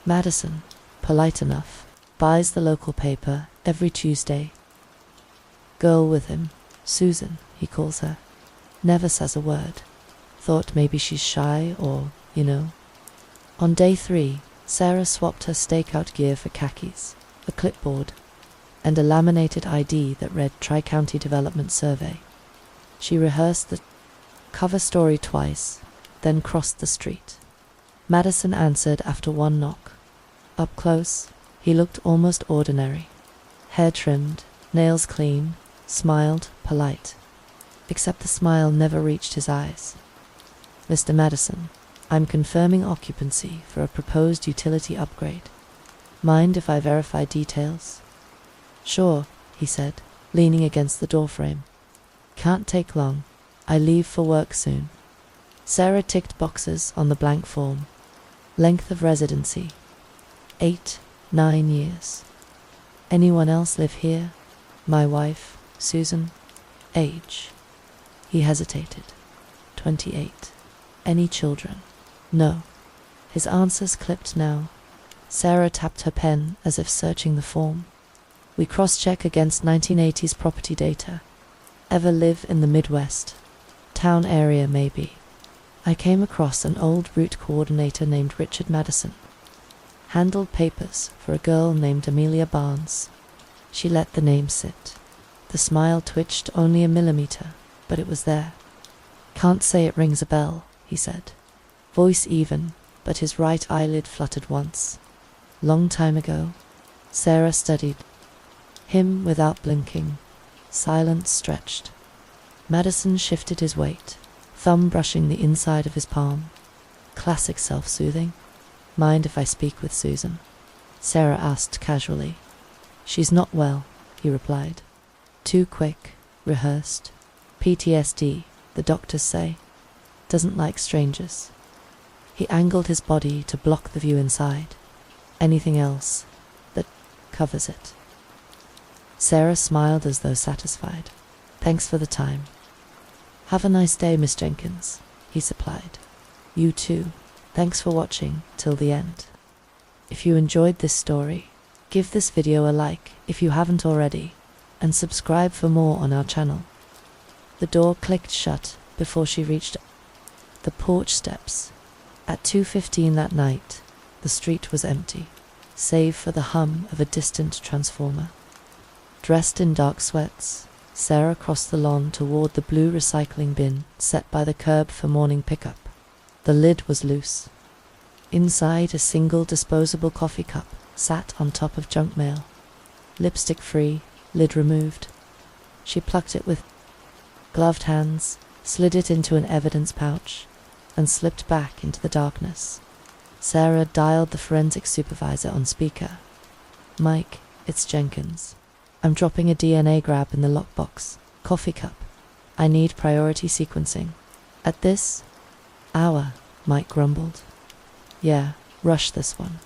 S1: Madison, polite enough, buys the local paper every Tuesday. Girl with him, Susan, he calls her. Never says a word. Thought maybe she's shy or, you know. On day 3, Sarah swapped her stakeout gear for khakis, a clipboard, and a laminated ID that read Tri-County Development Survey. She rehearsed the cover story twice, then crossed the street. Madison answered after one knock. Up close, he looked almost ordinary. Hair trimmed, nails clean, smiled, polite. Except the smile never reached his eyes. Mr. Madison, I'm confirming occupancy for a proposed utility upgrade. Mind if I verify details? Sure, he said, leaning against the doorframe. Can't take long. I leave for work soon. Sarah ticked boxes on the blank form. Length of residency: 8, 9 years. Anyone else live here? My wife, Susan. Age. He hesitated. 28. Any children? No. His answers clipped now. Sarah tapped her pen as if searching the form. We cross-check against 1980s property data. Ever live in the Midwest? Town area, maybe. I came across an old route coordinator named Richard Madison. Handled papers for a girl named Amelia Barnes. She let the name sit. The smile twitched only a millimeter, but it was there. Can't say it rings a bell, he said. Voice even, but his right eyelid fluttered once. Long time ago. Sarah studied him without blinking. Silence stretched. Madison shifted his weight, thumb brushing the inside of his palm. Classic self-soothing. Mind if I speak with Susan? Sarah asked casually. She's not well, he replied. Too quick, rehearsed. PTSD, the doctors say. Doesn't like strangers. He angled his body to block the view inside. Anything else that covers it. Sarah smiled as though satisfied. Thanks for the time. Have a nice day, Miss Jenkins, he supplied. You too. Thanks for watching till the end. If you enjoyed this story, give this video a like if you haven't already, and subscribe for more on our channel. The door clicked shut before she reached the porch steps. At 2:15 that night, the street was empty, save for the hum of a distant transformer. Dressed in dark sweats, Sarah crossed the lawn toward the blue recycling bin set by the curb for morning pickup. The lid was loose. Inside, a single disposable coffee cup sat on top of junk mail. Lipstick free, lid removed. She plucked it with gloved hands, slid it into an evidence pouch, and slipped back into the darkness. Sarah dialed the forensic supervisor on speaker. Mike, it's Jenkins. I'm dropping a DNA grab in the lockbox. Coffee cup. I need priority sequencing. At this hour, Mike grumbled. Yeah, rush this one.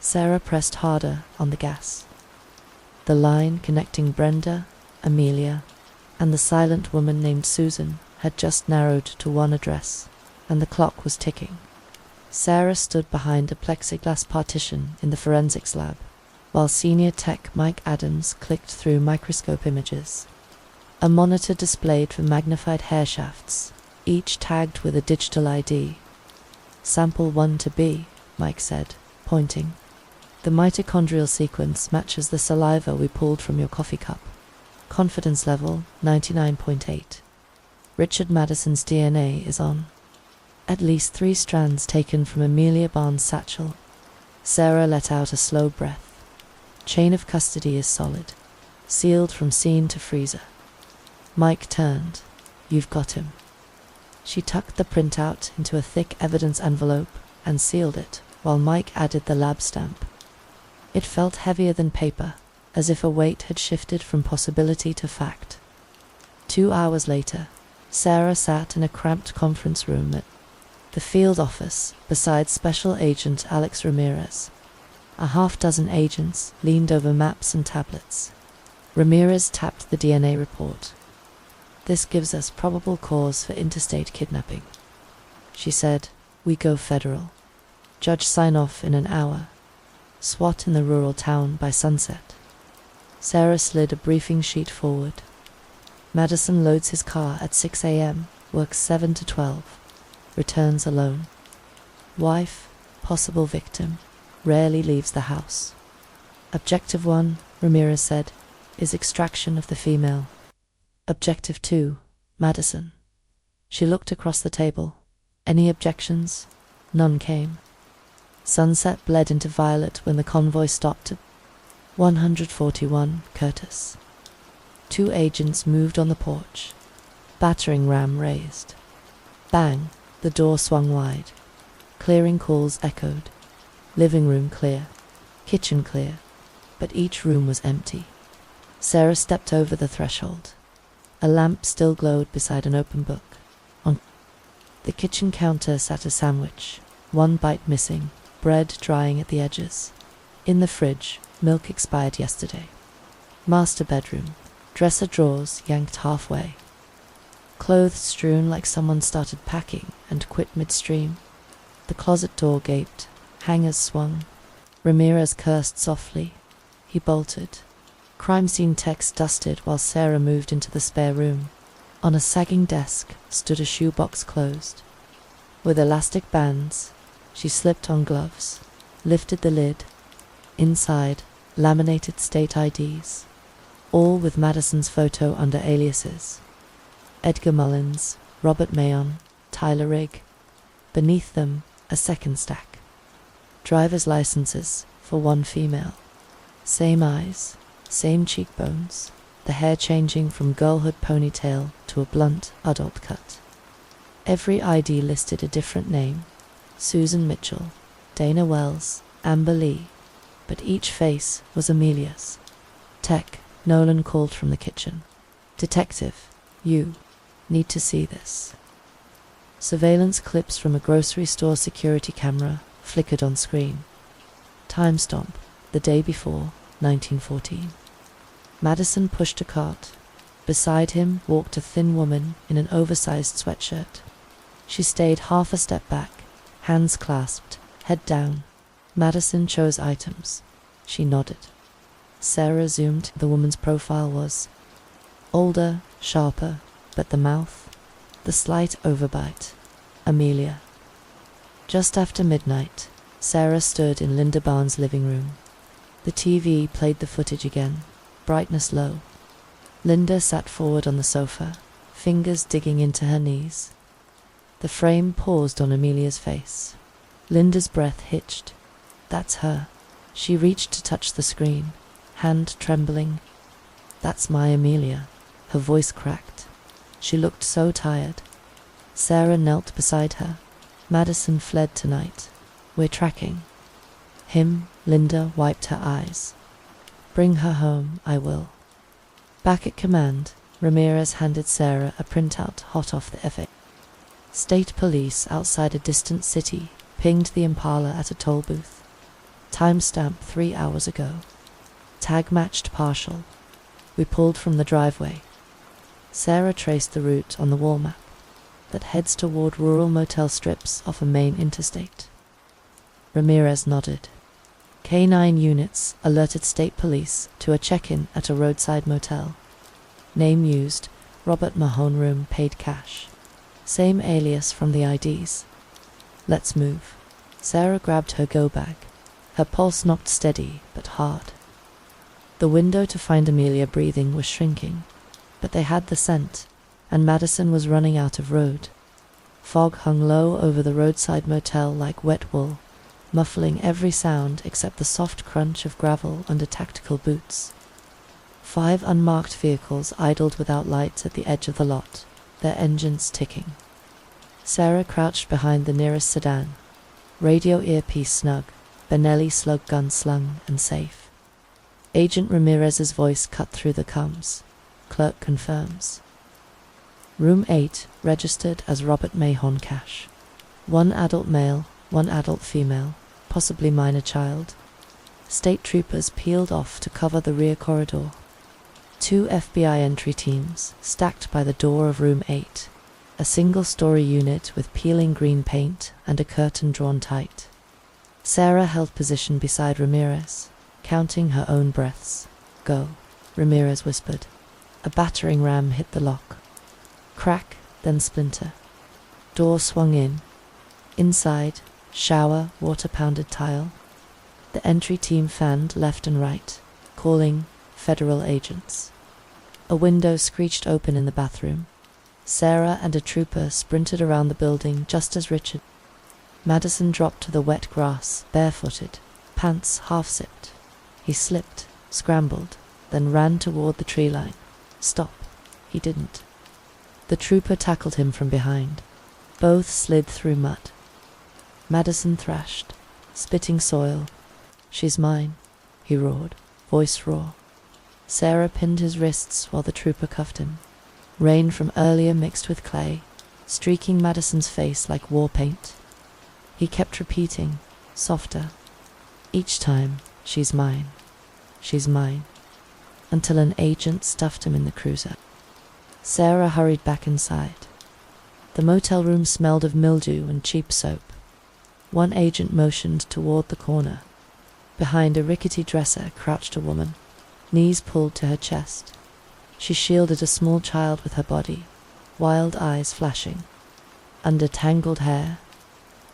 S1: Sarah pressed harder on the gas. The line connecting Brenda, Amelia, and the silent woman named Susan had just narrowed to one address, and the clock was ticking. Sarah stood behind a plexiglass partition in the forensics lab, while senior tech Mike Adams clicked through microscope images. A monitor displayed for magnified hair shafts, each tagged with a digital ID. Sample 1 to B, Mike said, pointing. The mitochondrial sequence matches the saliva we pulled from your coffee cup. Confidence level 99.8. Richard Madison's DNA is on. At least 3 strands taken from Amelia Barnes' satchel. Sarah let out a slow breath. Chain of custody is solid, sealed from scene to freezer. Mike turned. You've got him. She tucked the printout into a thick evidence envelope and sealed it, while Mike added the lab stamp. It felt heavier than paper, as if a weight had shifted from possibility to fact. 2 hours later, Sarah sat in a cramped conference room at the field office beside Special Agent Alex Ramirez. A half-dozen agents leaned over maps and tablets. Ramirez tapped the DNA report. This gives us probable cause for interstate kidnapping. She said, we go federal. Judge sign off in an hour. SWAT in the rural town by sunset. Sarah slid a briefing sheet forward. Madison loads his car at 6 a.m., works 7 to 12. Returns alone. Wife, possible victim, rarely leaves the house. Objective 1, Ramirez said, is extraction of the female. Objective 2, Madison. She looked across the table. Any objections? None came. Sunset bled into violet when the convoy stopped at 141 Curtis. 2 agents moved on the porch. Battering ram raised. Bang, the door swung wide. Clearing calls echoed. Living room clear. Kitchen clear. But each room was empty. Sarah stepped over the threshold. A lamp still glowed beside an open book. On the kitchen counter sat a sandwich, 1 bite missing, bread drying at the edges. In the fridge, milk expired yesterday. Master bedroom, dresser drawers yanked halfway. clothes strewn like someone started packing and quit midstream. The closet door gaped, hangers swung. Ramirez cursed softly. He bolted. Crime scene text dusted while Sarah moved into the spare room. On a sagging desk stood a shoebox closed. With elastic bands, she slipped on gloves, lifted the lid. Inside, laminated state IDs, all with Madison's photo under aliases. Edgar Mullins, Robert Mayon, Tyler Rigg. Beneath them, a second stack. Driver's licenses for one female. Same eyes, same cheekbones, the hair changing from girlhood ponytail to a blunt adult cut. Every ID listed a different name: Susan Mitchell, Dana Wells, Amber Lee, but each face was Amelia's. "Tech," Nolan called from the kitchen. "Detective, you need to see this." Surveillance clips from a grocery store security camera flickered on screen. Time stamp, the day before, 1914. Madison pushed a cart. Beside him walked a thin woman in an oversized sweatshirt. She stayed half a step back, hands clasped, head down. Madison chose items. She nodded. Sarah zoomed. The woman's profile was older, sharper, but the mouth, the slight overbite. Amelia. Just after midnight, Sarah stood in Linda Barnes' living room. The TV played the footage again, brightness low. Linda sat forward on the sofa, fingers digging into her knees. The frame paused on Amelia's face. Linda's breath hitched. That's her. She reached to touch the screen, hand trembling. "That's my Amelia." Her voice cracked. She looked so tired. Sarah knelt beside her. "Madison fled tonight. We're tracking him." Linda wiped her eyes. "Bring her home, I will." Back at command, Ramirez handed Sarah a printout hot off the FA. State police outside a distant city pinged the Impala at a toll booth. Timestamp 3 hours ago. Tag matched partial. We pulled from the driveway. Sarah traced the route on the wall map that heads toward rural motel strips off a main interstate. Ramirez nodded. K-9 units alerted state police to a check-in at a roadside motel. Name used, Robert Mahone, room paid cash. Same alias from the IDs. Let's move. Sarah grabbed her go bag. Her pulse knocked steady but hard. The window to find Amelia breathing was shrinking, but they had the scent, and Madison was running out of road. Fog hung low over the roadside motel like wet wool, muffling every sound except the soft crunch of gravel under tactical boots. 5 unmarked vehicles idled without lights at the edge of the lot, their engines ticking. Sarah crouched behind the nearest sedan, radio earpiece snug, Benelli slug gun slung and safe. Agent Ramirez's voice cut through the comms. Clerk confirms. Room 8 registered as Robert Mahone Cash. 1 adult male, 1 adult female, possibly minor child. State troopers peeled off to cover the rear corridor. 2 FBI entry teams stacked by the door of room 8. A single-story unit with peeling green paint and a curtain drawn tight. Sarah held position beside Ramirez, counting her own breaths. "Go," Ramirez whispered. A battering ram hit the lock. Crack, then splinter. Door swung in. Inside, shower, water-pounded tile. The entry team fanned left and right, calling federal agents. A window screeched open in the bathroom. Sarah and a trooper sprinted around the building just as Richard. Madison dropped to the wet grass, barefooted, pants half-zipped. He slipped, scrambled, then ran toward the tree line. Stop. He didn't. The trooper tackled him from behind. Both slid through mud. Madison thrashed, spitting soil. "She's mine," he roared, voice raw. Sarah pinned his wrists while the trooper cuffed him. Rain from earlier mixed with clay, streaking Madison's face like war paint. He kept repeating, softer. Each time, "She's mine. She's mine," until an agent stuffed him in the cruiser. Sarah hurried back inside. The motel room smelled of mildew and cheap soap. One agent motioned toward the corner. Behind a rickety dresser crouched a woman, knees pulled to her chest. She shielded a small child with her body, wild eyes flashing. Under tangled hair,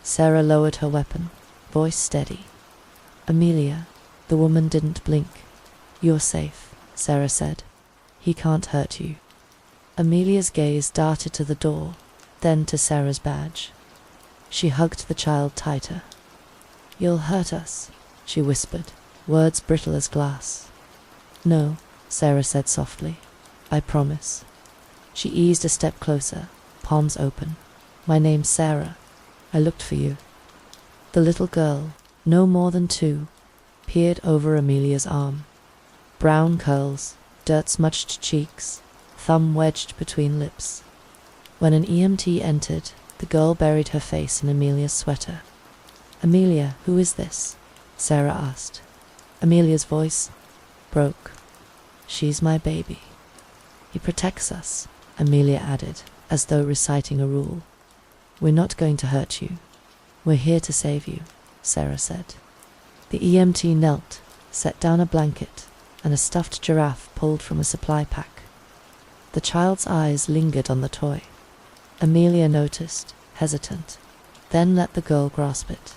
S1: Sarah lowered her weapon, voice steady. "Amelia." The woman didn't blink. "You're safe," Sarah said. "He can't hurt you." Amelia's gaze darted to the door, then to Sarah's badge. She hugged the child tighter. "You'll hurt us," she whispered, words brittle as glass. "No," Sarah said softly. "I promise." She eased a step closer, palms open. "My name's Sarah. I looked for you." The little girl, no more than 2, peered over Amelia's arm. Brown curls, dirt-smudged cheeks, thumb wedged between lips. When an EMT entered, the girl buried her face in Amelia's sweater. "Amelia, who is this?" Sarah asked. Amelia's voice broke. "She's my baby." "He protects us," Amelia added, as though reciting a rule. "We're not going to hurt you. We're here to save you," Sarah said. The EMT knelt, set down a blanket, and a stuffed giraffe pulled from a supply pack. The child's eyes lingered on the toy. Amelia noticed, hesitant, then let the girl grasp it.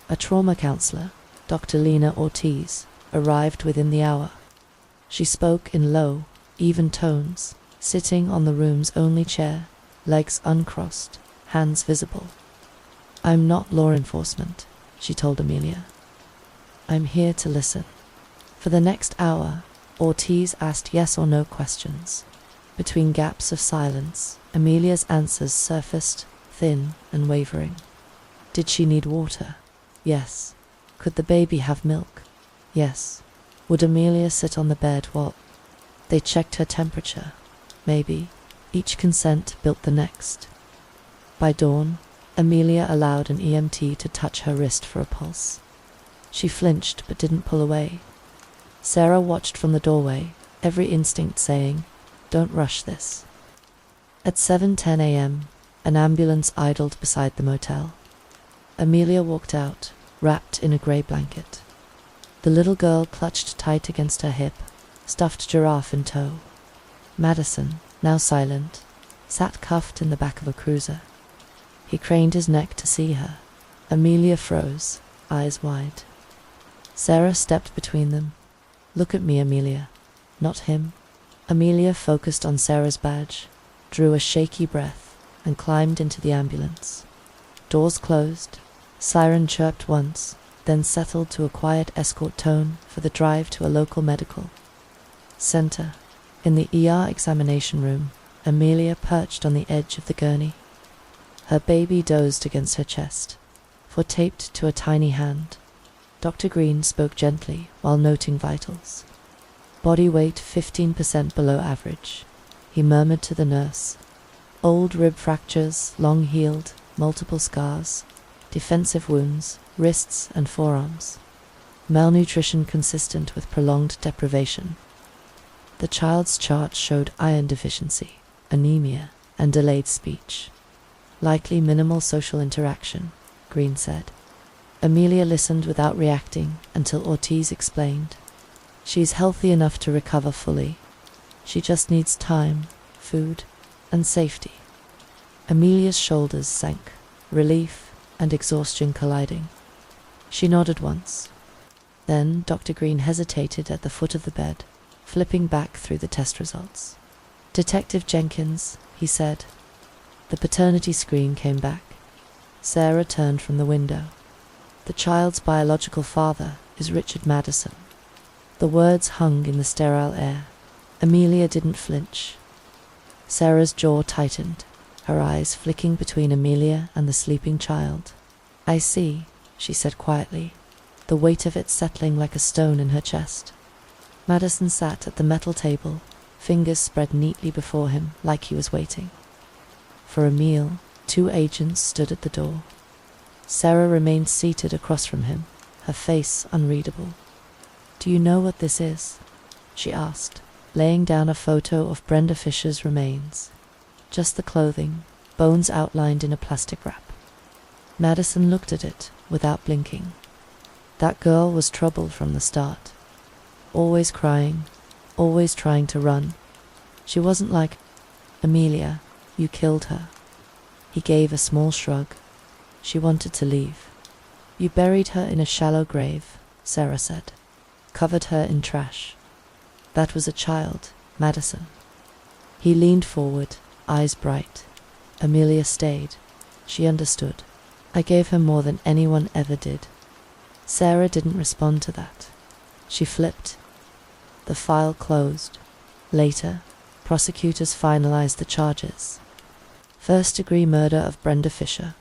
S1: A trauma counselor, Dr. Lena Ortiz, arrived within the hour. She spoke in low, even tones, sitting on the room's only chair, legs uncrossed, hands visible. "I'm not law enforcement," she told Amelia. "I'm here to listen." For the next hour, Ortiz asked yes or no questions. Between gaps of silence, Amelia's answers surfaced, thin and wavering. Did she need water? Yes. Could the baby have milk? Yes. Would Amelia sit on the bed while they checked her temperature? Maybe. Each consent built the next. By dawn, Amelia allowed an EMT to touch her wrist for a pulse. She flinched but didn't pull away. Sarah watched from the doorway, every instinct saying, "Don't rush this." At 7:10 a.m., an ambulance idled beside the motel. Amelia walked out, wrapped in a grey blanket. The little girl clutched tight against her hip, stuffed giraffe in tow. Madison, now silent, sat cuffed in the back of a cruiser. He craned his neck to see her. Amelia froze, eyes wide. Sarah stepped between them. "Look at me, Amelia, not him." Amelia focused on Sarah's badge, drew a shaky breath, and climbed into the ambulance. Doors closed, siren chirped once, then settled to a quiet escort tone for the drive to a local medical center. In the ER examination room, Amelia perched on the edge of the gurney. Her baby dozed against her chest, foot taped to a tiny hand. Dr. Green spoke gently while noting vitals. Body weight 15% below average. He murmured to the nurse. Old rib fractures, long healed, multiple scars, defensive wounds, wrists and forearms. Malnutrition consistent with prolonged deprivation. The child's chart showed iron deficiency, anemia, and delayed speech. Likely minimal social interaction, Green said. Amelia listened without reacting until Ortiz explained. She's healthy enough to recover fully. She just needs time, food, and safety. Amelia's shoulders sank, relief and exhaustion colliding. She nodded once. Then Dr. Green hesitated at the foot of the bed, flipping back through the test results. "Detective Jenkins," he said. The paternity screen came back. Sarah turned from the window. "The child's biological father is Richard Madison." The words hung in the sterile air. Amelia didn't flinch. Sarah's jaw tightened, her eyes flicking between Amelia and the sleeping child. "I see," she said quietly, the weight of it settling like a stone in her chest. Madison sat at the metal table, fingers spread neatly before him like he was waiting. For a meal, 2 agents stood at the door. Sarah remained seated across from him, her face unreadable. "Do you know what this is?" she asked, laying down a photo of Brenda Fisher's remains. Just the clothing, bones outlined in a plastic wrap. Madison looked at it without blinking. That girl was troubled from the start. Always crying, always trying to run. She wasn't like, Amelia, you killed her. He gave a small shrug. She wanted to leave. You buried her in a shallow grave, Sarah said. Covered her in trash. That was a child, Madison. He leaned forward, eyes bright. Amelia stayed. She understood. I gave her more than anyone ever did. Sarah didn't respond to that. She flipped. The file closed. Later, prosecutors finalized the charges. First-degree murder of Brenda Fisher.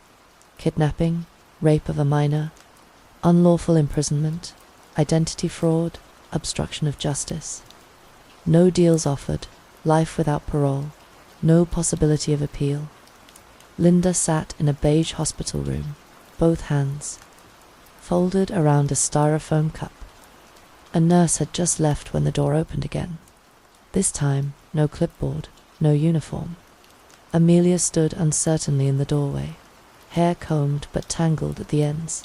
S1: Kidnapping, rape of a minor, unlawful imprisonment, identity fraud, obstruction of justice. No deals offered, life without parole, no possibility of appeal. Linda sat in a beige hospital room, both hands folded around a styrofoam cup. A nurse had just left when the door opened again. This time, no clipboard, no uniform. Amelia stood uncertainly in the doorway, hair combed but tangled at the ends.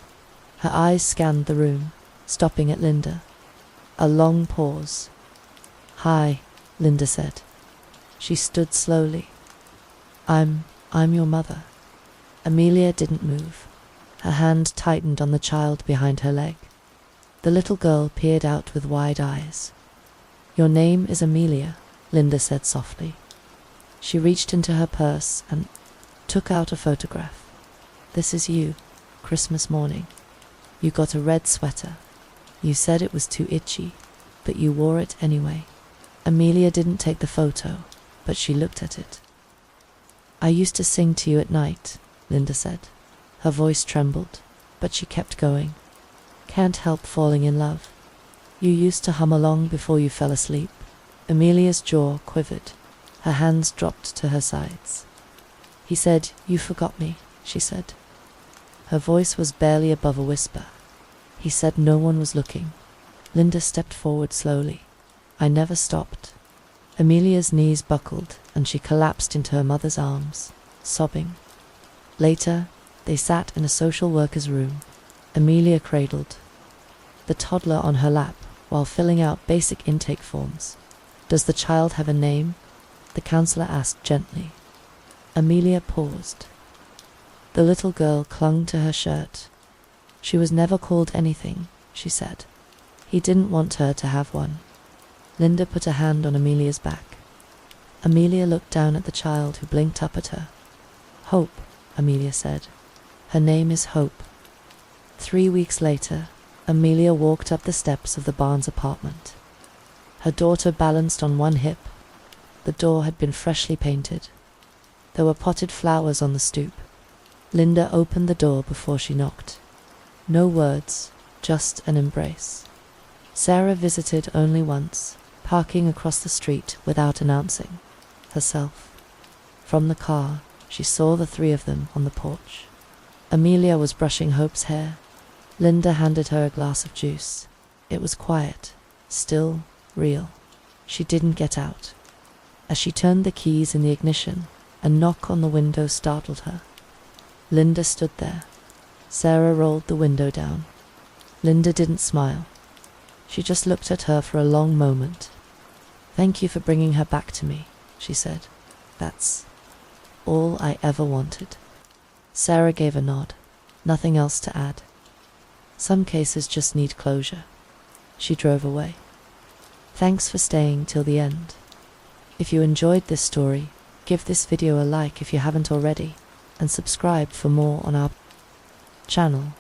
S1: Her eyes scanned the room, stopping at Linda. A long pause. "Hi," Linda said. She stood slowly. I'm your mother." Amelia didn't move. Her hand tightened on the child behind her leg. The little girl peered out with wide eyes. "Your name is Amelia," Linda said softly. She reached into her purse and took out a photograph. "This is you, Christmas morning. You got a red sweater. You said it was too itchy, but you wore it anyway." Amelia didn't take the photo, but she looked at it. "I used to sing to you at night," Linda said. Her voice trembled, but she kept going. "Can't help falling in love. You used to hum along before you fell asleep." Amelia's jaw quivered. Her hands dropped to her sides. "He said, you forgot me," she said. Her voice was barely above a whisper. "He said no one was looking." Linda stepped forward slowly. "I never stopped." Amelia's knees buckled, and she collapsed into her mother's arms, sobbing. Later, they sat in a social worker's room, Amelia cradled, the toddler on her lap, while filling out basic intake forms. "Does the child have a name?" the counselor asked gently. Amelia paused. The little girl clung to her shirt. "She was never called anything," she said. "He didn't want her to have one." Linda put a hand on Amelia's back. Amelia looked down at the child who blinked up at her. "Hope," Amelia said. "Her name is Hope." 3 weeks later, Amelia walked up the steps of the Barnes apartment. Her daughter balanced on one hip. The door had been freshly painted. There were potted flowers on the stoop. Linda opened the door before she knocked. No words, just an embrace. Sarah visited only once, parking across the street without announcing herself. From the car, she saw the three of them on the porch. Amelia was brushing Hope's hair. Linda handed her a glass of juice. It was quiet, still, real. She didn't get out. As she turned the keys in the ignition, a knock on the window startled her. Linda stood there. Sarah rolled the window down. Linda didn't smile. She just looked at her for a long moment. "Thank you for bringing her back to me," she said. "That's all I ever wanted." Sarah gave a nod. Nothing else to add. Some cases just need closure. She drove away. Thanks for staying till the end. If you enjoyed this story, give this video a like if you haven't already, and subscribe for more on our channel.